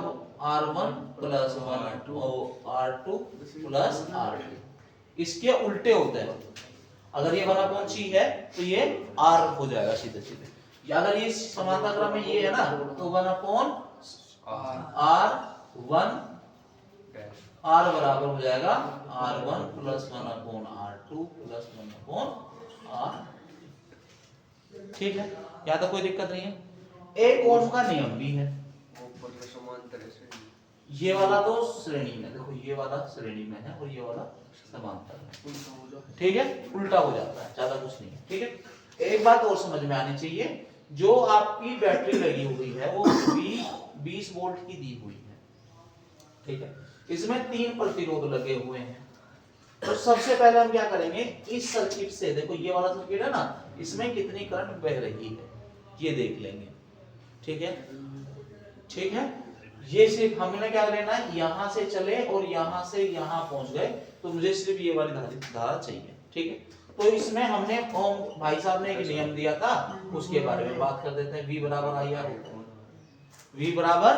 R1 plus 1/R2 plus R2, इसके उल्टे होते हैं, अगर ये 1/C है तो ये R हो जाएगा सीधे सीधे, अगर ये समांतर क्रम में ये है ना, तो 1/R1 R बराबर हो जाएगा R1 plus 1/R2 plus 1/R, ठीक है, यहाँ तक कोई दिक्कत नहीं है। एक ओम का नियम भी है, ये वाला तो श्रेणी में, देखो ये वाला श्रेणी में है और ये वाला समांतर में, ठीक है, उल्टा हो जाता है, ज्यादा कुछ नहीं है, ठीक है। एक बात और समझ में आनी चाहिए, जो आपकी बैटरी लगी हुई है वो 20 वोल्ट की दी हुई है, ठीक है, इसमें 3 प्रतिरोध लगे हुए हैं। तो सबसे पहले हम क्या करेंगे, इस सर्किट से, देखो ये वाला सर्किट है ना, इसमें कितनी करंट बह रही है ये देख लेंगे, ठीक है, ठीक है। ये सिर्फ हमने क्या लेना है, यहां से चले और यहां से यहां पहुंच गए, तो मुझे सिर्फ ये वाली धारा चाहिए, ठीक है। तो इसमें हमने ओम भाई साहब ने एक नियम दिया था, उसके बारे में बात कर देते हैं। V बराबर IR होता है, V बराबर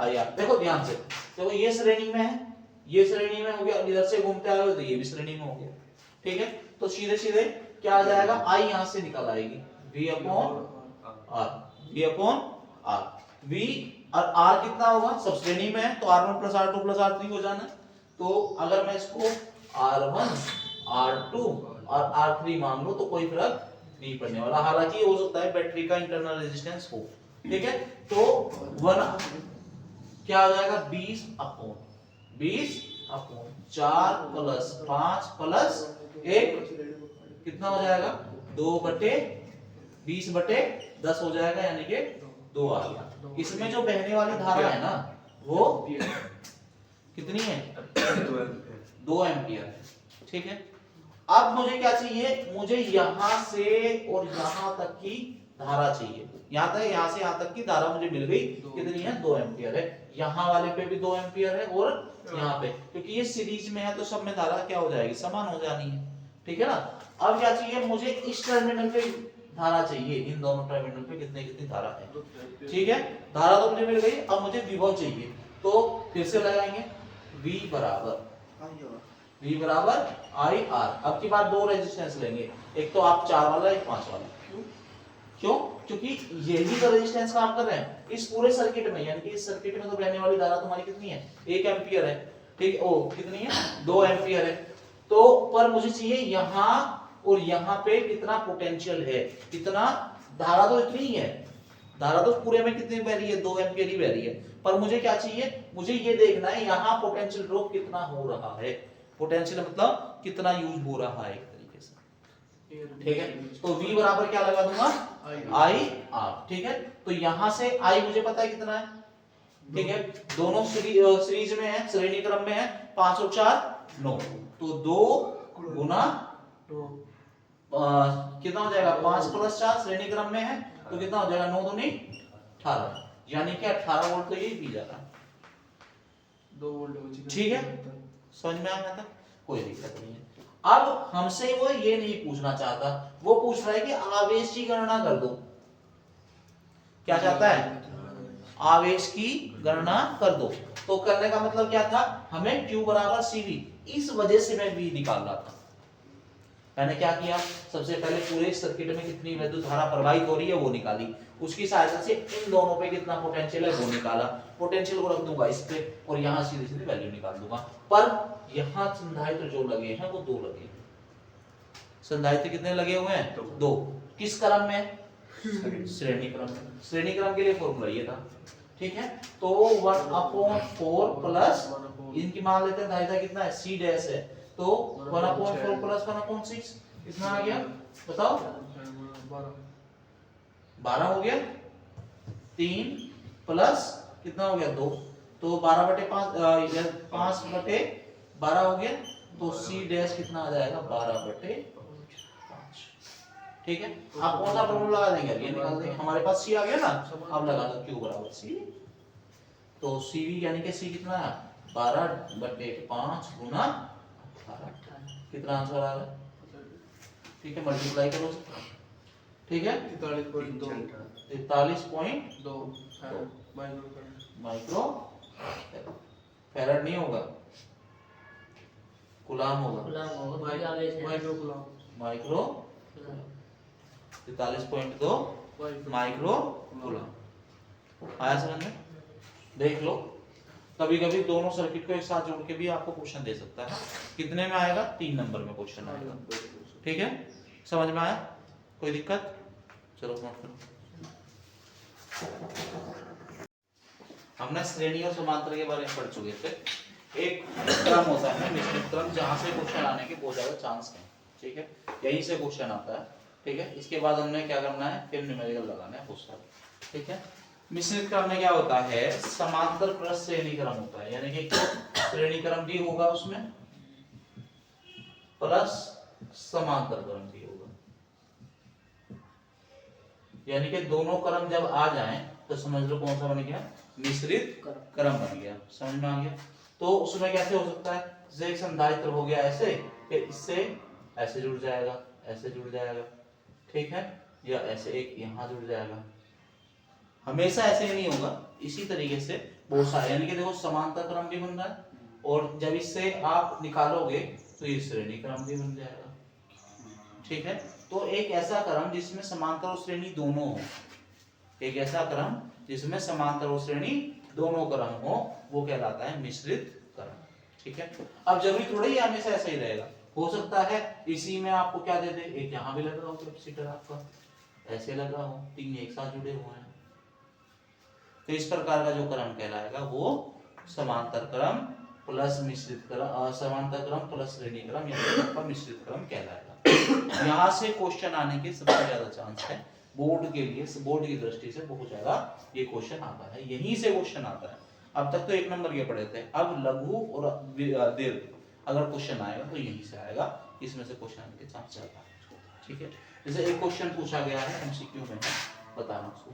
IR। देखो ध्यान से, देखो ये श्रेणी में है, ये श्रेणी में हो गया, इधर से घूमते आए तो ये भी श्रेणी में हो गया, ठीक है। तो सीधे सीधे क्या आ जाएगा, I यहां से निकल आएगी, V/R, V/R, V और R कितना होगा, सब श्रेणी में है, तो R1 plus R2 plus R3 हो जाना। तो अगर मैं इसको R1 R2 और R3 मान लो तो कोई फर्क नहीं पड़ने वाला, हालांकि हो सकता है बैटरी का इंटरनल रेजिस्टेंस हो, ठीक है। तो 1 क्या हो जाएगा, 20/4 प्लस 5 प्लस 1 कितना हो जाएगा, 2/20/10 हो जाएगा, यानी कि 2 आ गया। इसमें जो बहने वाली धारा है ना वो कितनी है, 2 एम्पियर, ठीक है। अब मुझे क्या चाहिए, मुझे यहां से और यहां तक की धारा चाहिए, यहां से यहां तक की धारा मुझे मिल गई, कितनी है, 2 एम्पियर है। यहां वाले पे भी 2 एम्पियर है और यहाँ पे, क्योंकि ये सीरीज में है तो सब में धारा क्या हो जाएगी, समान हो जानी है, ठीक है ना। अब क्या चाहिए मुझे, इस टर्मिनल पे धारा चाहिए, इन दोनों टर्मिनल पे कितने कितनी धारा है। ठीक है, धारा तो मुझे मिल गई, अब मुझे विभव चाहिए, तो फिर से लगाएंगे V बराबर आई आर। अब की बार दो रेजिस्टेंस लेंगे, एक तो आप 4 वाला, एक 5 वाला। क्यों? क्योंकि यही तो रेजिस्टेंस काम कर रहे हैं इस पूरे सर्किट में, यानी कि इस सर्किट में तो बहने वाली धारा तुम्हारी कितनी है, 1 एम्पियर है। ठीक है, ओ कितनी है, 2 एम्पियर है। तो पर मुझे चाहिए यहाँ और यहाँ पे कितना पोटेंशियल है, कितना, धारा तो इतनी ही है, धारा तो पूरे में कितनी बह रही है, 2 एम्पियर ही बह रही है, पर मुझे क्या चाहिए, मुझे ये देखना है यहाँ पोटेंशियल ड्रॉप कितना हो रहा है, पोटेंशियल मतलब कितना यूज हो रहा है एक तरीके से। ठीक है, तो V बराबर क्या लगा दूंगा, आई आर। ठीक है, तो यहां से I मुझे पता है कितना है। ठीक है, दोनों सीरीज में है, श्रेणी क्रम में है, 5 और 4 9, तो 2 गुना कितना हो जाएगा, 5 + 4 श्रेणी क्रम में है, तो कितना हो जाएगा, 9 दूनी 18, यानी कि 18 वोल्ट तो यही पी जा रहा है, 2 वोल्ट। ठीक है, समझ में आ गया था, कोई दिक्कत नहीं है। अब हमसे वो ये नहीं पूछना चाहता, वो पूछ रहा है कि आवेश की गणना कर दो। क्या चाहता है, आवेश की गणना कर दो। तो करने का मतलब क्या था, हमें Q बराबर CV, इस वजह से मैं V निकाल रहा था। मैंने क्या किया, सबसे पहले पूरे सर्किट में कितनी विद्युत धारा प्रवाहित हो रही है वो निकाली, उसकी सहायता से इन दोनों पे कितना पोटेंशियल है वो निकाला, पोटेंशियल को रख दूंगा इस पे और यहाँ सीधे सीधे वैल्यू निकाल दूंगा। पर यहाँ संधारित्र जो लगे हैं वो 2 लगे हैं, संधारित्र कितने लगे हुए हैं, 2। किस क्रम में, श्रेणी क्रम में। श्रेणी क्रम के लिए फॉर्मूला ये था। ठीक है, तो 1/4 प्लस इनकी मान लेते हैं धारिता कितना है, C डैश है, तो 1/4 प्लस 1/6 कितना आ गया, बताओ, 12 हो गया, 3 प्लस कितना हो गया, 2, तो 12/5 5/12 हो गया, तो C डैश कितना आ जाएगा, 12/5। ठीक है, आप कौन सा फॉर्मूला लगा देंगे, ये निकाल देंगे, हमारे पास C आ गया ना, अब लगा दो Q बराबर C, तो CV यानी कि C कितना है, 12/5 गुना 18, कितना आंसर आ रहा है। ठीक है, मल्टीप्लाई करो, ठीक है, 43.2 माइक्रो फैराड नहीं होगा, कूलाम होगा, माइक्रो 43.2 माइक्रो कूलाम। आया समझ में, देख लो, कभी कभी दोनों सर्किट को एक साथ जोड़ के भी आपको क्वेश्चन दे सकता है। कितने में आएगा, 3 नंबर में क्वेश्चन आएगा। ठीक है, समझ में आया, कोई दिक्कत, चलो नोट करो। हमने श्रेणी और समांतर के बारे में पढ़ चुके थे। एक क्रम होता है मिश्रित क्रम, जहां से क्वेश्चन आने के बहुत ज्यादा चांस है। ठीक है, यहीं से क्वेश्चन आता है। ठीक है, इसके बाद हमने क्या करना है, फिर न्यूमेरिकल लगाना है बहुत सारे। ठीक है, मिश्रित क्रम में क्या होता है, समांतर प्लस श्रेणी क्रम होता है, यानी कि श्रेणी क्रम भी होगा उसमें प्लस समांतर क्रम भी होगा, यानी कि दोनों क्रम जब आ जाएं तो समझ लो कौन सा बन गया, मिश्रित क्रम बन गया। समझ में आ गया, तो उसमें कैसे हो सकता है, जैसे एक संधारित्र हो गया ऐसे, फिर इससे ऐसे जुड़ जाएगा, ऐसे जुड़ जाएगा, ठीक है, या ऐसे एक यहाँ जुड़ जाएगा, हमेशा ऐसे ही नहीं होगा, इसी तरीके से बहुत सारे, यानी कि देखो समांतर क्रम भी बन रहा है, और जब इससे आप निकालोगे तो ये श्रेणी क्रम भी बन जाएगा। ठीक है, तो एक ऐसा क्रम जिसमें समांतर और श्रेणी दोनों हो, एक ऐसा क्रम जिसमें समांतर और श्रेणी दोनों क्रम हो, वो कहलाता है मिश्रित क्रम। ठीक है, अब जरूरी थोड़ा ही हमेशा ऐसा ही रहेगा, हो सकता है इसी में आपको क्या दे दे, एक यहाँ भी लग रहा हो कैपेसिटर आपका, ऐसे लगा हो, 3 एक साथ जुड़े हुए हैं, तो इस प्रकार का जो क्रम कहलाएगा वो समांतर क्रम प्लस मिश्रित क्रम, समांतर क्रम प्लस श्रेणी क्रम या मिश्रित क्रम कहलाएगा। यहाँ से क्वेश्चन आने के सबसे ज्यादा चांस है, बोर्ड के लिए, बोर्ड की दृष्टि से बहुत ज्यादा ये क्वेश्चन आता है, यहीं से क्वेश्चन आता है। अब तक तो 1 नंबर के पढ़े थे, अब लघु और दीर्घ अगर क्वेश्चन आएगा तो यहीं से आएगा, इसमें से क्वेश्चन आने के चांस ज्यादा है। ठीक है, जैसे एक क्वेश्चन पूछा गया है एमसीक्यू में, बताना उसको,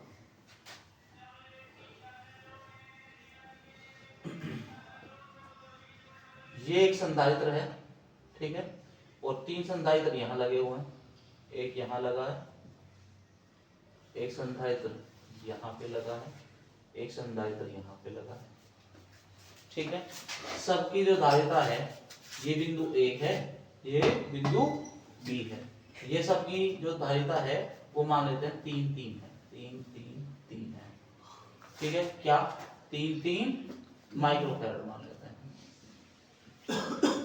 ये एक संधारित्र है, ठीक है, और 3 संधारित्र यहाँ लगे हुए हैं, एक यहाँ लगा है, एक संधारित्र यहाँ पे लगा है, एक संधारित्र यहाँ पे लगा है, ठीक है। सबकी जो धारिता है, ये बिंदु एक है, ये बिंदु बी है, ये सबकी जो धारिता है वो मान लेते हैं 3 3 है, 3 3 3 है, ठीक है। क्या 3 3 माइक्रोफैरड मान लेते हैं,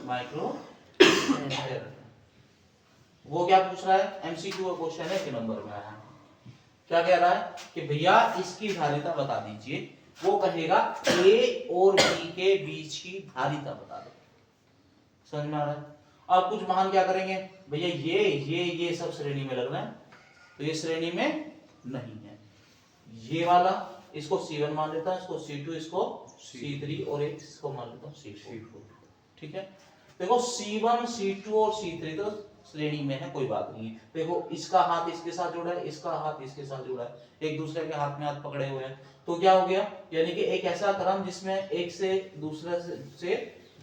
माइक्रोफैरड। वो क्या पूछ रहा है, एमसीक्यू का क्वेश्चन है, 1 नंबर में आया। क्या कह रहा है कि भैया इसकी धारिता बता दीजिए, वो कहेगा ए और बी के बीच की धारिता बता दो। समझ में आ रहा है। अब कुछ मान क्या करेंगे भैया, ये सब श्रेणी में लग रहा है, तो ये श्रेणी में नहीं है। ये वाला इसको C1 मान लेता है, इसको C2, इसको C3 और एक इसको मान लेता हूँ C4, ठीक है। देखो C1 C2 और C3 तो श्रेणी में है, कोई बात नहीं है। देखो इसका हाथ इसके साथ जुड़ा है, इसका हाथ इसके साथ जुड़ा है, एक दूसरे के हाथ में हाथ पकड़े हुए हैं, तो क्या हो गया, यानी कि एक ऐसा क्रम जिसमें एक से दूसरे से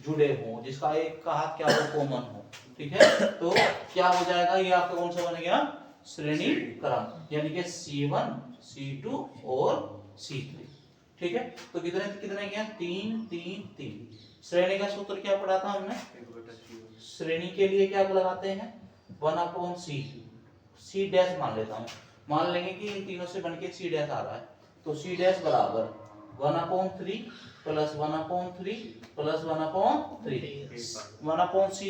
जुड़े हो, जिसका एक का हाथ क्या हो, कॉमन हो, ठीक है। तो क्या हो जाएगा, ये आपका कौन सा बन गया, श्रेणी क्रम, यानी कि C1 C2 और C3, ठीक है। तो कितने कितने क्या, 3 3 3। श्रेणी का सूत्र क्या पढ़ा था हमने, श्रेणी के लिए क्या लगाते हैं, 1/c, c डैश मान लेता हूं, मान लेंगे कि इन तीनों से बनके c डैश आ रहा है, तो c डैश बराबर 1/3 प्लस 1/3 प्लस 1/3, 1/c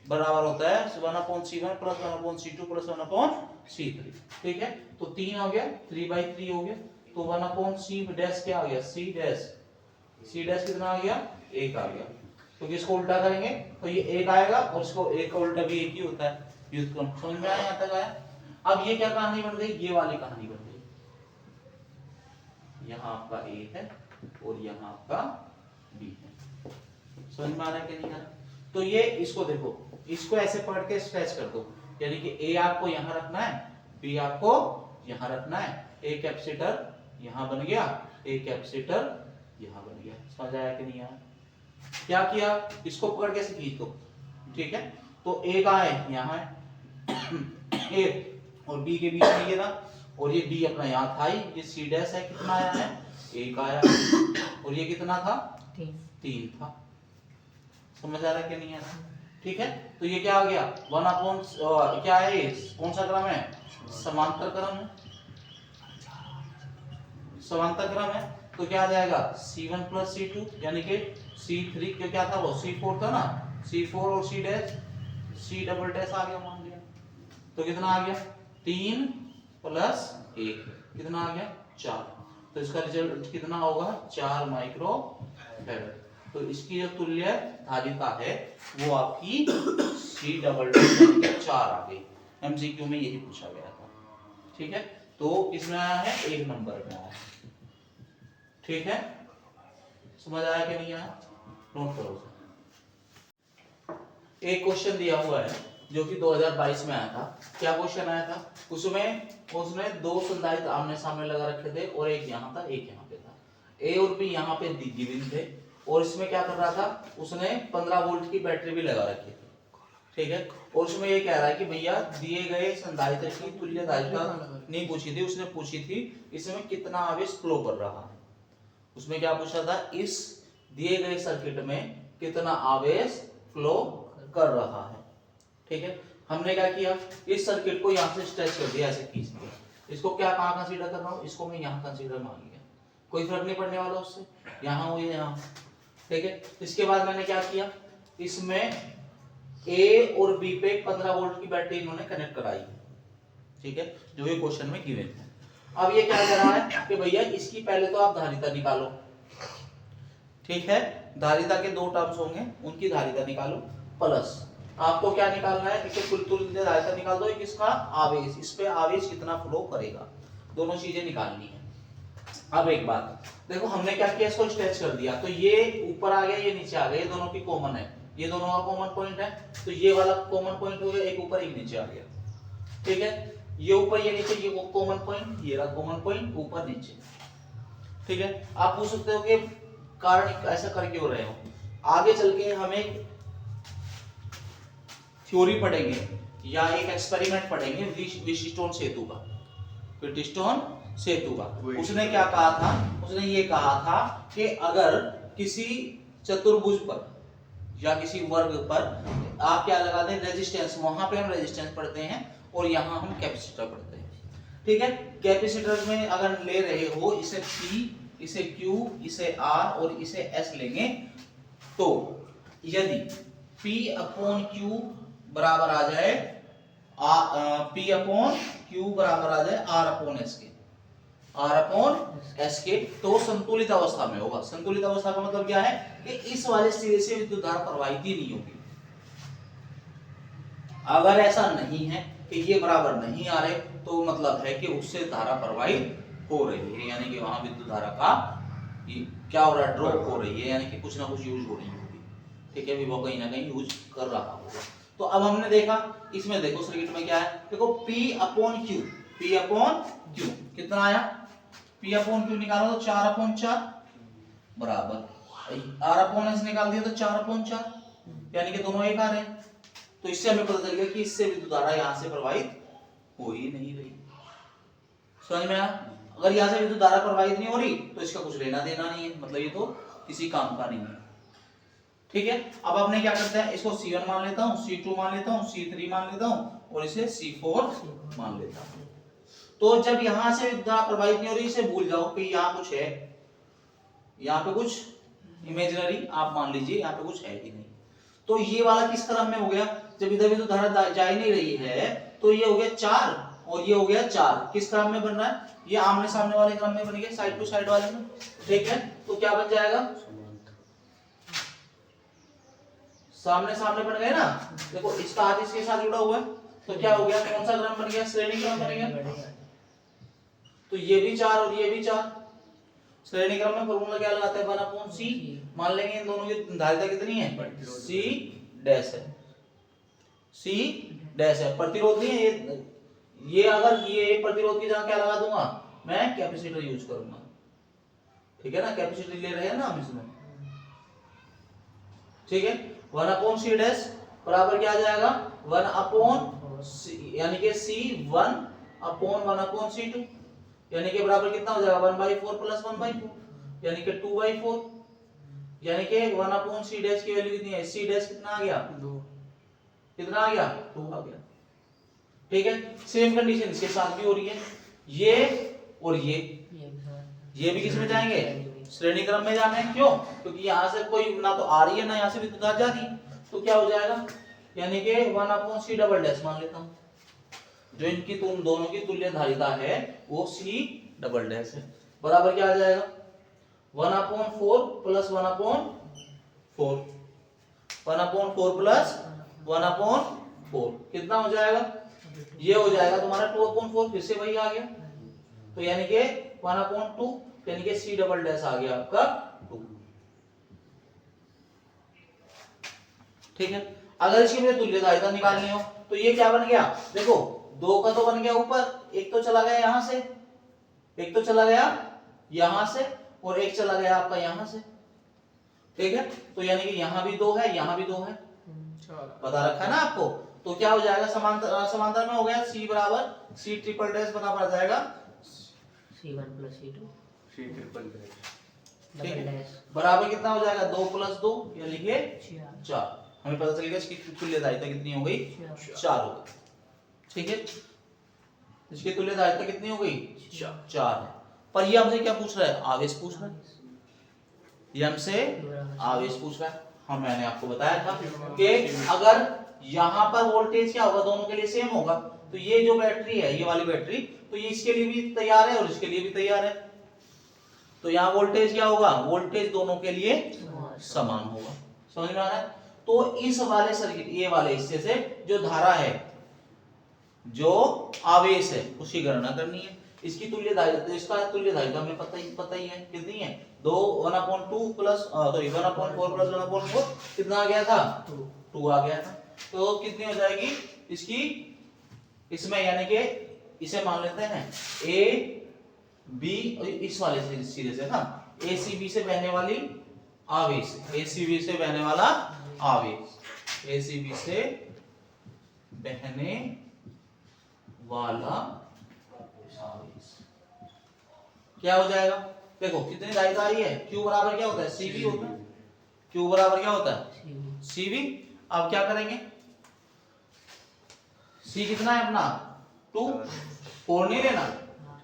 बराबर होता है 1/c1 plus 1/c2 plus 1/c3, ठीक है। तो 3 हो गया, 3/3 हो गया, तो 1/c डैश क्या आ गया, c डैश कितना आ गया, 1 आ गया। तो इसको उल्टा करेंगे तो ये 1 आएगा, और इसको 1 का उल्टा भी 1 ही होता है, व्युत्क्रम। समझ में आया, यहाँ तक आया। अब ये क्या कहानी बन गई, ये वाली कहानी बन गई, यहाँ आपका A है और यहाँ आपका B है। समझ में आ रहा है कि नहीं आ रहा। तो ये इसको देखो, इसको ऐसे पढ़ के स्ट्रेच कर दो, यानी कि A आपको यहाँ रखना है, B आपको यहाँ रखना है, एक कैपेसिटर यहाँ बन गया, एक कैपेसिटर यहाँ बन गया। समझ आया कि नहीं आया। क्या किया, इसको पकड़ के खींच दो, ठीक है। तो A का है यहाँ है A और B के बीच में ये था, और ये B अपना यहाँ था ही, ये C डैश है, कितना आया है, 1 आया, और ये कितना था, 3 था। समझ आ रहा है कि नहीं आ रहा, ठीक है। तो ये क्या आ गया, 1 क्या है, कौन सा क्रम है, समांतर क्रम है, समांतर क्रम है। तो क्या आ जाएगा, C1 प्लस C2, यानी कि C3 क्यों क्या था, वो C4 था ना, C4 और C dash, C double dash आ गया, मान लिया। तो कितना आ गया, 3 प्लस 1 कितना आ गया, 4। तो इसका रिजल्ट कितना होगा, 4 माइक्रोफैरड। तो इसकी जो तुल्य धारिता है वो आपकी C डबल डैश 4 आ गई। एमसीक्यू में यही पूछा गया था, ठीक है। तो इसमें आया है, 1 नंबर में आया है, ठीक है। समझ आया कि नहीं आया, नोट करो। एक क्वेश्चन दिया हुआ है जो कि 2022 में आया था। क्या क्वेश्चन आया था, उसने 2 संधारित्र आमने सामने लगा रखे थे, और एक यहाँ था, एक यहाँ पे था। ए और बी यहाँ पे गिवन थे, और इसमें क्या कर रहा था, उसने 15 वोल्ट की बैटरी भी लगा रखी थी, ठीक है। और उसमें ये कह रहा है कि भैया दिए गए संधारित्र की तुल्य धारिता नहीं पूछी थी, उसने पूछी थी इसमें कितना आवेश फ्लो कर रहा है। उसमें क्या पूछा था, इस दिए गए सर्किट में कितना आवेश फ्लो कर रहा है, ठीक है। हमने क्या किया, इस सर्किट को यहाँ से स्ट्रेच कर दिया, ऐसे खींच दिया। इसको क्या कहाँ कंसीडर कर रहा हूँ, इसको मैं यहाँ कंसीडर मान लिया, कोई फर्क नहीं पड़ने वाला उससे, यहाँ हो या यहाँ, ठीक है। इसके बाद मैंने क्या किया, इसमें ए और बी पे 15 वोल्ट की बैटरी इन्होंने कनेक्ट कराई, ठीक है, जो ये क्वेश्चन में गिवन है। अब ये क्या कर रहा है कि भैया इसकी पहले तो आप धारिता निकालो, ठीक है। धारिता के 2 टर्म्स होंगे, उनकी धारिता निकालो, प्लस आपको क्या निकालना है, इसे कुल तुल्य धारिता निकाल दो, इसका आवेश, इस पे आवेश कितना फ्लो करेगा, दोनों चीजें निकालनी है। अब एक बात देखो, हमने क्या किया, इसको स्ट्रेच कर दिया, तो ये ऊपर आ गया, ये नीचे आ गया, ये दोनों की कॉमन है, ये दोनों का कॉमन पॉइंट है, तो ये वाला कॉमन पॉइंट हो गया, एक ऊपर एक नीचे आ गया, ठीक है। ये ऊपर ये नीचे, ये कॉमन पॉइंट, ये रहा कॉमन पॉइंट, ऊपर नीचे, ठीक है। आप पूछ सकते हो कि कारण ऐसा कर क्यों रहे हो, आगे चल के हम एक थ्योरी पढ़ेंगे या एक एक्सपेरिमेंट पढ़ेंगे व्हीटस्टोन सेतु का, व्हीटस्टोन सेतु का। वही। उसने क्या कहा था, उसने ये कहा था कि अगर किसी चतुर्भुज पर या किसी वर्ग पर आप क्या लगाते हैं, रेजिस्टेंस, वहां पे हम रेजिस्टेंस पढ़ते हैं और यहाँ हम कैपेसिटर पढ़ते हैं, ठीक है। कैपेसिटर में अगर ले रहे हो इसे P, इसे Q, इसे R और इसे S लेंगे, तो यदि P अपॉन Q बराबर आ जाए P अपॉन Q बराबर आ जाए R अपॉन S के, R अपॉन S के, तो संतुलित अवस्था में होगा। संतुलित अवस्था का मतलब क्या है कि इस वाले सिरे से विद्युत धारा प्रवाहित ही नहीं होगी। अगर ऐसा नहीं है कि ये बराबर नहीं आ रहे, तो मतलब है कि उससे धारा प्रवाहित हो रही है, यानी कि वहां विद्युत धारा का क्या हो रहा है, ड्रॉप हो रही है, यानी कि कुछ ना कुछ यूज हो रही होगी, ठीक है, विभव कहीं ना कहीं यूज कर रहा होगा। तो अब हमने देखा, इसमें देखो सर्किट में क्या है, देखो P upon Q, P upon Q कितना आया, P अपॉन Q निकालो तो 4 अपॉन 4 बराबर R अपॉन S निकाल दिया तो 4 अपॉन 4, यानी कि दोनों एक आ रहे हैं। तो इससे हमें पता चल गया कि इससे विद्युत धारा यहां से प्रवाहित हो ही नहीं रही। समझ में आया? अगर यहां से विद्युत धारा प्रवाहित नहीं हो रही तो इसका कुछ लेना देना नहीं है, मतलब ये तो किसी काम का नहीं है, ठीक है। अब आपने क्या करते हैं, इसको C1 मान लेता हूं, C2 मान लेता हूं, C3 मान लेता हूं और इसे C4 मान लेता हूं। तो जब यहां से विद्युत धारा प्रवाहित नहीं हो रही, इसे भूल जाओ कि यहां कुछ है, यहां पे कुछ इमेजिनरी आप मान लीजिए, यहां पे कुछ है ही नहीं। तो ये वाला किस क्रम में हो गया, जब इधर विद्युत धारा जा ही नहीं रही है तो ये हो गया 4 और ये हो गया 4, किस क्रम में बन रहा है, ये आमने सामने वाले क्रम में बन गया, साइड टू साइड वाले में, ठीक है। तो क्या बन जाएगा, सामने सामने बन गए ना, देखो इसका हाथ इसके साथ जुड़ा हुआ है, तो क्या हो गया, कौन सा क्रम बन गया, श्रेणी क्रम बन गया। तो ये भी 4 और ये भी 4, श्रेणी क्रम में फॉर्मूला क्या लगाते हैं, 1/c, मान लेंगे इन दोनों की धारिता कितनी है, C डैश है, C डैश है, प्रतिरोध नहीं है ये अगर ये प्रतिरोध की जगह क्या लगा दूंगा, मैं कैपेसिटर यूज करूंगा, ठीक है ना, कैपेसिटर ले रहे हैं ना हम इसमें, ठीक है। 1/c डैश बराबर क्या आ जाएगा, 1/c, यानी कि C1 अपॉन 1/c2, यानी कि बराबर कितना हो जाएगा, 1/4 प्लस 1/4, यानी कि 2/4, यानी कि 1/c डैश की वैल्यू कितनी है, c डैश कितना आ गया, 2, कितना आ गया, 2 आ गया, ठीक है। सेम कंडीशन इसके साथ भी हो रही है, ये और ये भी किस में जाएंगे, श्रेणी क्रम में जाना है, क्यों, क्योंकि यहां से कोई ना तो आ रही है ना यहां से विद्युत धारा जा रही है, तो क्या हो जाएगा, यानी कि 1/c डबल डैश मान लेता हूं, जो इनकी दोनों की तुल्य धारिता है वो C डबल डैश है, बराबर क्या आ जाएगा, 1/4 प्लस 1/4, 1/4 प्लस 1/4 कितना हो जाएगा, ये हो जाएगा तुम्हारा 2/4, फिर से वही आ गया, तो यानी कि 1/2, यानी कि C डबल डैश आ गया आपका 2, ठीक है। अगर इसकी मुझे तुल्य धारिता निकालनी हो तो ये क्या बन गया, देखो 2 का तो बन गया ऊपर, एक तो चला गया यहां से, एक तो चला गया यहां से और एक चला गया आपका यहां से, ठीक है। तो यानी कि यहां भी 2 है, यहां भी 2 है, पता रखा है ना आपको। तो क्या हो जाएगा, समांतर में हो गया, C बराबर C ट्रिपल डैश बराबर आ जाएगा C1 plus C2 C triple dash, ठीक है, बराबर कितना हो जाएगा, 2 प्लस 2 यानी कि 4, हमें पता चल गया इसकी तुल्य धारिता कितनी हो गई, 4 हो गई, ठीक है। इसकी तुल्य धारिता कितनी हो गई, 4 है। पर ये हमसे क्या पूछ रहा है, आवेश पूछ रहा है, ये हमसे आवेश पूछ रहा है। हाँ मैंने आपको बताया था कि अगर यहाँ पर वोल्टेज क्या होगा, दोनों के लिए सेम होगा, तो ये जो बैटरी है, ये वाली बैटरी, तो ये इसके लिए भी तैयार है और इसके लिए भी तैयार है, तो यहाँ वोल्टेज क्या होगा, वोल्टेज दोनों के लिए समान होगा, समझ में आ रहा है। तो इस वाले सर्किट, ये वाले हिस्से से जो धारा है, जो आवेश है, उसकी गणना करनी है। इसकी तुल्य धारिता, इसका तुल्य धारिता हमें पता ही है कितनी है, 1/2 प्लस 1/4 प्लस 1/4 कितना आ गया था, 2 आ गया था। तो कितनी हो जाएगी इसकी, इसमें यानी कि इसे मान लेते हैं ए बी, इस वाले सिरे से ना, ACB से बहने वाली आवेश, ACB से बहने वाला आवेश, ACB से बहने वाला आवेश, क्या हो जाएगा, देखो कितनी धारिता आई है, Q बराबर क्या होता है, CV होता है, Q बराबर क्या होता है, CV। अब क्या करेंगे, C कितना है अपना 2, 4 नहीं लेना,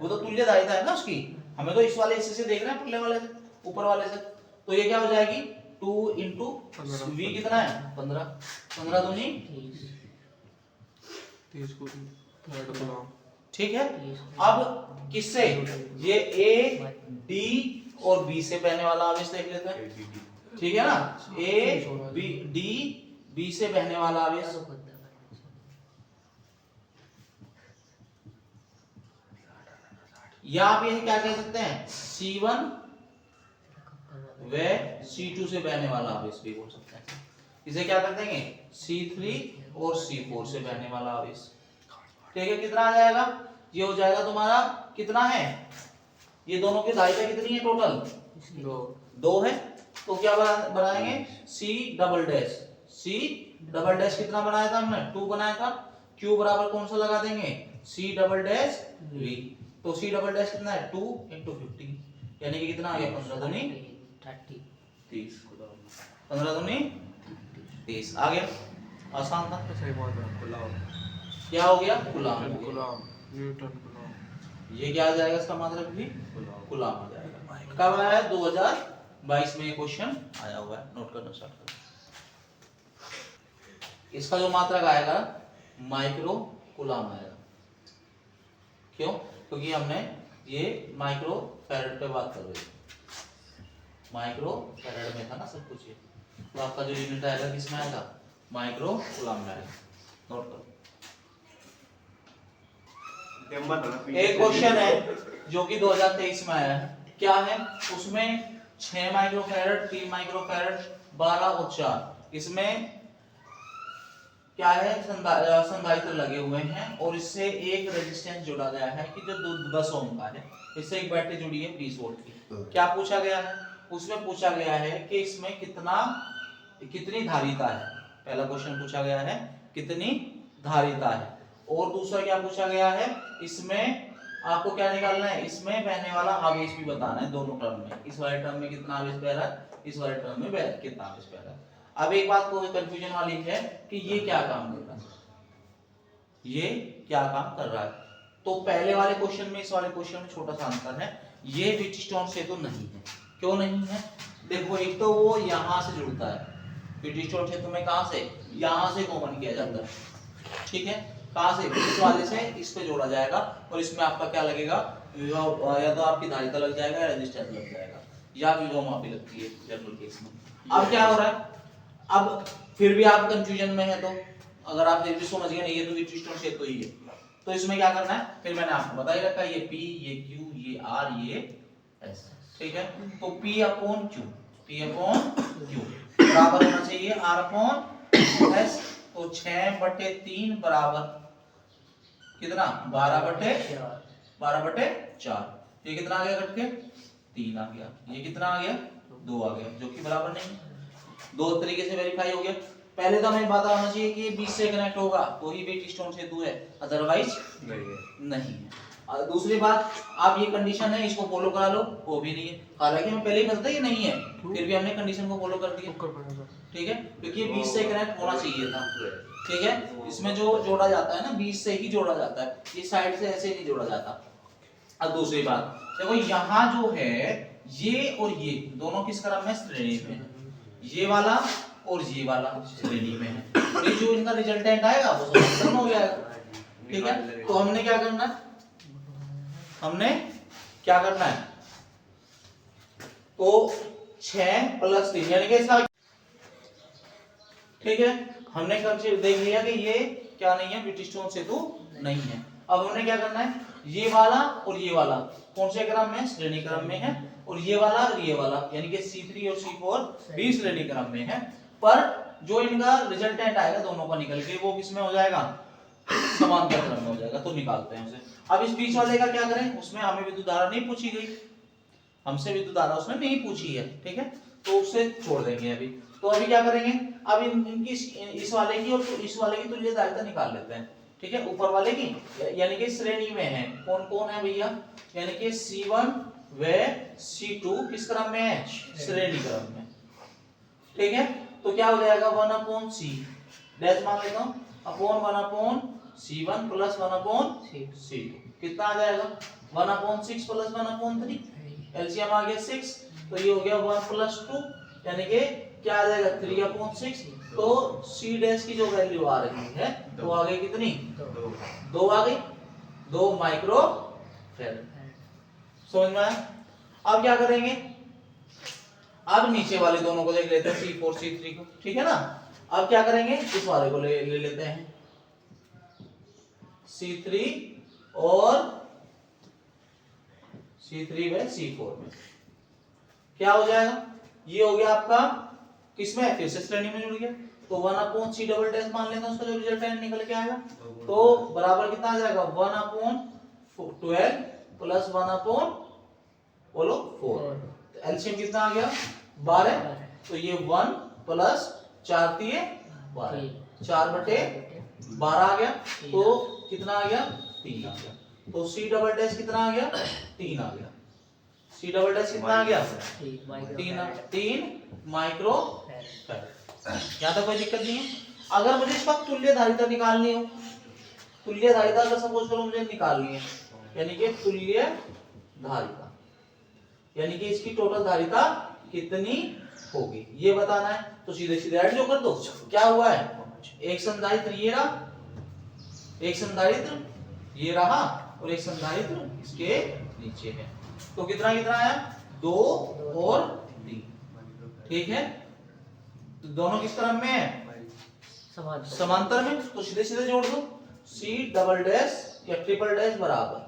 वो तो तुल्य धारिता है ना उसकी, हमें तो इस वाले हिस्से से देख रहे हैं, पहले वाले से, ऊपर वाले से, तो ये क्या हो जाएगी 2 इंटू V कितना है 15, 15 दूनी 30 को 3 कूलम। ठीक है। अब किससे, ये A D और B से बहने वाला आवेश देख लेते हैं, ठीक है ना, A B D B से बहने वाला आवेश, या आप ये क्या कह सकते हैं, C1 व C2 से बहने वाला आवेश भी बोल सकते हैं। इसे क्या कर देंगे, C3 और C4 से बहने वाला आवेश, ठीक है। कितना आ जाएगा, ये हो जाएगा तुम्हारा, कितना है, ये दोनों की धारिता कितनी है टोटल, 2 है, तो क्या बनाएंगे C double dash, C double dash कितना बनाया था हमने, 2 बनाया था, Q बराबर कौन सा लगा देंगे, C डबल डैश V, तो C डबल डैश कितना है 2 इंटू 15, यानी कि कितना आ गया 15 दूनी 30, 15 दूनी 30 आ गया, आसान था। सही बात है, कूलम, क्या हो गया, कूलम, कूलम, न्यूटन कूलम। ये क्या आ जाएगा, इसका मतलब भी कूलम आ जाएगा। कब आया है, 2022 में ये क्वेश्चन आया हुआ है, नोट करना स्टार्ट करो। इसका जो मात्रक आएगा माइक्रो कूलम आएगा, क्यों, क्योंकि हमने ये माइक्रो फैराड पे बात कर रहे थे, माइक्रो फैराड में था ना सब कुछ ये, तो आपका जो यूनिट आएगा किसमें आएगा, माइक्रो कूलम में आएगा, नोट करो। एक क्वेश्चन है जो कि 2023 में आया है, क्या है उसमें 6 माइक्रोफैरड, 3 माइक्रोफैरड, 12 और 4, इसमें क्या है, संधारित्र लगे हुए हैं और इससे एक रेजिस्टेंस जोड़ा गया है कि जो 10 ओम का है, इससे एक बैटरी जुड़ी है 20 वोल्ट की। क्या पूछा गया है, उसमें पूछा गया है कि इसमें कितनी धारिता है, पहला क्वेश्चन पूछा गया है कितनी धारिता है, और दूसरा क्या पूछा गया है, इसमें आपको क्या निकालना है, इसमें बहने वाला आवेश भी बताना है दोनों टर्म में, इस वाले टर्म में कितना आवेश बह रहा है, इस वाले टर्म में कितना आवेश बह रहा है। अब एक बात को कंफ्यूजन वाली है कि ये क्या काम कर रहा है, ये क्या काम कर रहा है, तो पहले वाले क्वेश्चन में इस वाले क्वेश्चन में छोटा सा अंतर है, ये व्हीटस्टोन से तो नहीं है, क्यों नहीं है, देखो एक तो वो यहां से जुड़ता है, व्हीटस्टोन क्षेत्र में कहां से, यहां से कॉमन किया जाता है, ठीक है, कहां से, इस वाले से इस पे जोड़ा जाएगा, और इसमें आपका क्या लगेगा, या तो आपकी धारिता लग जाएगा या रेजिस्टेंस लग जाएगा, या विभवमापी लगती है जनरल केस में। अब क्या हो रहा है, अब फिर भी आप कंफ्यूजन में है, तो अगर आप फिर भी समझ गए नहीं ये तो व्हीटस्टोन क्षेत्र तो ही है, तो इसमें क्या करना है, फिर मैंने आपको बता ही रखा, ये P, ये Q, ये R, ये S, ठीक है, तो P अपॉन Q बराबर होना चाहिए R अपॉन S, तो 6/3 बराबर कितना, 12/4, ये कितना आ गया कट के 3 आ गया, ये कितना आ गया 2 आ गया, जो कि बराबर नहीं, दो तरीके से वेरीफाई हो गया। पहले तो हमें पता होना चाहिए कि 20 से कनेक्ट होगा तो ही व्हीटस्टोन सेतु है, अदरवाइज नहीं है। और दूसरी बात, आप ये कंडीशन है इसको फॉलो करा लो, वो भी नहीं है, हालांकि हमें पहले ही पता था ये नहीं है, फिर भी हमने कंडीशन को फॉलो कर दिया, ठीक है, क्योंकि 20 से कनेक्ट होना चाहिए था, ठीक है, इसमें जो जोड़ा जाता है ना 20 से ही जोड़ा जाता है, ये साइड से ऐसे नहीं जोड़ा जाता। अब दूसरी बात देखो, यहाँ जो है ये और ये दोनों किस क्रम में, श्रेणी में, ये वाला और ये वाला श्रेणी में है, तो जो इनका रिजल्टेंट आएगा वो समांतर हो जाएगा, ठीक है। तो हमने क्या करना है, तो 6 + 3 यानी कि इसका, ठीक है, हमने देख लिया कि ये क्या नहीं है, व्हीटस्टोन सेतु नहीं है। अब हमने क्या करना है, ये वाला और ये वाला कौन से क्रम में, श्रेणी क्रम में है, और ये वाला और ये वाला यानी कि C3 और C4 भी श्रेणी क्रम में है, पर जो इनका रिजल्टेंट आएगा दोनों का निकल के वो किसमें हो जाएगा, समांतर क्रम में हो जाएगा, तो निकालते हैं उसे। अब इस बीच वाले का क्या करें, उसमें हमें विद्युत धारा नहीं पूछी गई, हमसे विद्युत धारा उसने नहीं पूछी है, ठीक है, तो उसे छोड़ देंगे अभी। तो अभी क्या करेंगे, अब इनकी इस वाले की और इस वाले की तुल्य धारिता निकाल लेते हैं, ठीक है, ऊपर वाले की, यानी कि श्रेणी में है, कौन कौन है भैया, यानी कि C1 वे C2 किस क्रम में है? श्रेणी क्रम में। ठीक है, तो क्या हो जाएगा 1/c डैश मान लेता हूं अपॉन 1/c1 प्लस 1/c2 कितना आ जाएगा 1/6 प्लस 1/3 एलसीएम आ गया 6 तो ये हो गया 1 + 2 यानी कि क्या आ जाएगा 3/6 तो c डैश की जो वैल्यू आ रही है तो आ गई कितनी 2 आ गई 2 माइक्रो फैराड। समझ में आया? अब क्या करेंगे अब नीचे वाले दोनों को देख लेते हैं C4 C3 को। ठीक है ना, अब क्या करेंगे इस वाले को ले लेते हैं C3 और C3 व C4 में क्या हो जाएगा ये हो गया आपका किसमें फिर से श्रेणी में जुड़ गया तो 1/c डबल डैश मान लेते हैं उसका जो रिजल्टेंट निकल के आएगा तो बराबर कितना आ जाएगा 1/12 प्लस 1/4 एलसीएम कितना आ गया 12 तो ये 1 प्लस 4 × 12 4/12 आ गया तो कितना आ गया 3 आ गया तो C डबल डैश कितना आ गया 3 आ गया C डबल डैश कितना आ गया 3 माइक्रो फैराड। यहाँ तक कोई दिक्कत नहीं है। अगर मुझे इसका तुल्य धारिता निकालनी हो तुल्य धारिता अगर सपोज करो मुझे निकालनी है यानी कि तुल्य धारिता यानी कि इसकी टोटल धारिता कितनी होगी ये बताना है तो सीधे सीधे ऐड जो कर दो क्या हुआ है एक संधारित्र ये रहा और एक संधारित्र इसके नीचे है तो कितना कितना आया 2 और 3। ठीक है, तो दोनों किस क्रम में है समांतर में तो सीधे सीधे जोड़ दो C डबल डैश या ट्रिपल डैश बराबर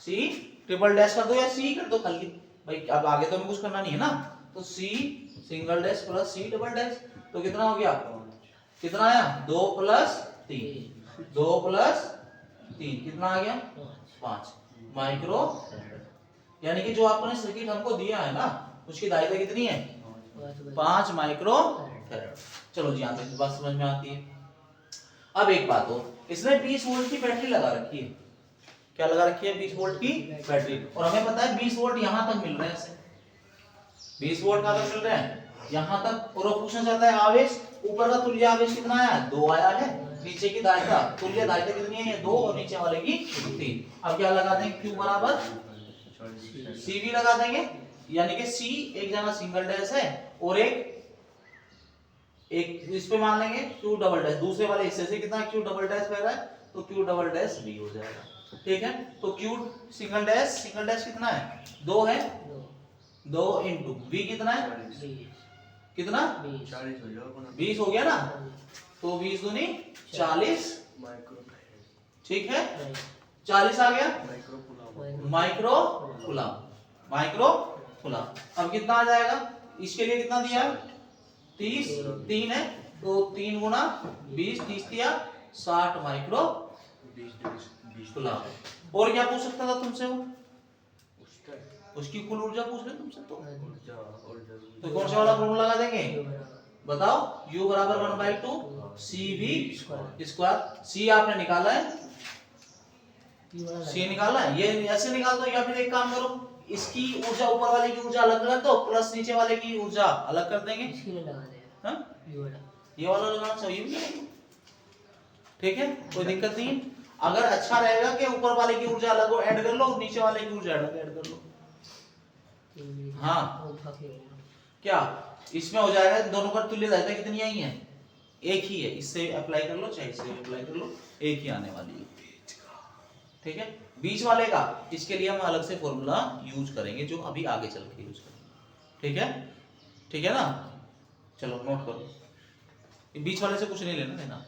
C ट्रिपल डैश कर दो या C कर दो खाली भाई अब आगे तो हमें कुछ करना नहीं है ना तो C single dash plus C double dash तो कितना हो गया कितना आया 2 + 3 2 + 3 कितना आ गया 5 माइक्रो यानी कि जो आपने सर्किट हमको दिया है ना उसकी धारिता कितनी है 5 माइक्रो फैराड। चलो जी यहाँ तक बात समझ में आती है। अब एक बात और इसने 20 वोल्ट की बैटरी लगा रखी है क्या लगा रखी है 20 वोल्ट की बैटरी और हमें पता है 20 वोल्ट यहाँ तक मिल रहे हैं इसे 20 वोल्ट कहाँ तक मिल रहे हैं यहाँ तक और पूछना चाहता है आवेश ऊपर का तुल्य आवेश कितना आया 2 आया है नीचे की धारिता तुल्य धारिता कितनी है ये 2 और नीचे वाले की 3। अब क्या लगा देंगे Q बराबर CV लगा देंगे यानी कि C एक जगह सिंगल डैश है और एक इस पे मान लेंगे Q डबल डैश दूसरे वाले हिस्से से कितना Q डबल डैश बह रहा है तो Q डबल डैश V हो जाएगा। ठीक है, तो Q सिंगल डैश कितना है 2 है 2 × V कितना है कितना 20 हो गया ना तो 20 दूनी 40 ठीक है 40 आ गया माइक्रो कूलम। अब कितना आ जाएगा इसके लिए कितना दिया 30 3 है तो 3 × 20 30 दिया 60 माइक्रो कूलम। और क्या पूछ सकता था तुमसे वो उसकी कुल ऊर्जा पूछ ले तुमसे तो कौन सा वाला फॉर्मूला लगा देंगे बताओ U बराबर 1/2 CV²। C आपने निकाला है C निकाला है ये ऐसे निकाल दो या फिर एक काम करो इसकी ऊर्जा ऊपर वाले की ऊर्जा अलग कर दो प्लस नीचे वाले की ऊर्जा अलग कर देंगे ये वाला लगाना चाहिए। ठीक है, कोई दिक्कत नहीं। अगर अच्छा रहेगा कि ऊपर वाले की ऊर्जा अलग हो ऐड कर लो और नीचे वाले की ऊर्जा अलग ऐड कर लो। हाँ क्या इसमें हो जाएगा दोनों का तुल्य धारिता कितनी आई है एक ही है इससे अप्लाई कर लो चाहे इससे अप्लाई कर लो एक ही आने वाली है। ठीक है, बीच वाले का इसके लिए हम अलग से फॉर्मूला यूज करेंगे जो अभी आगे चल के यूज करेंगे। ठीक है ना, चलो नोट करो बीच वाले से कुछ नहीं लेना देना।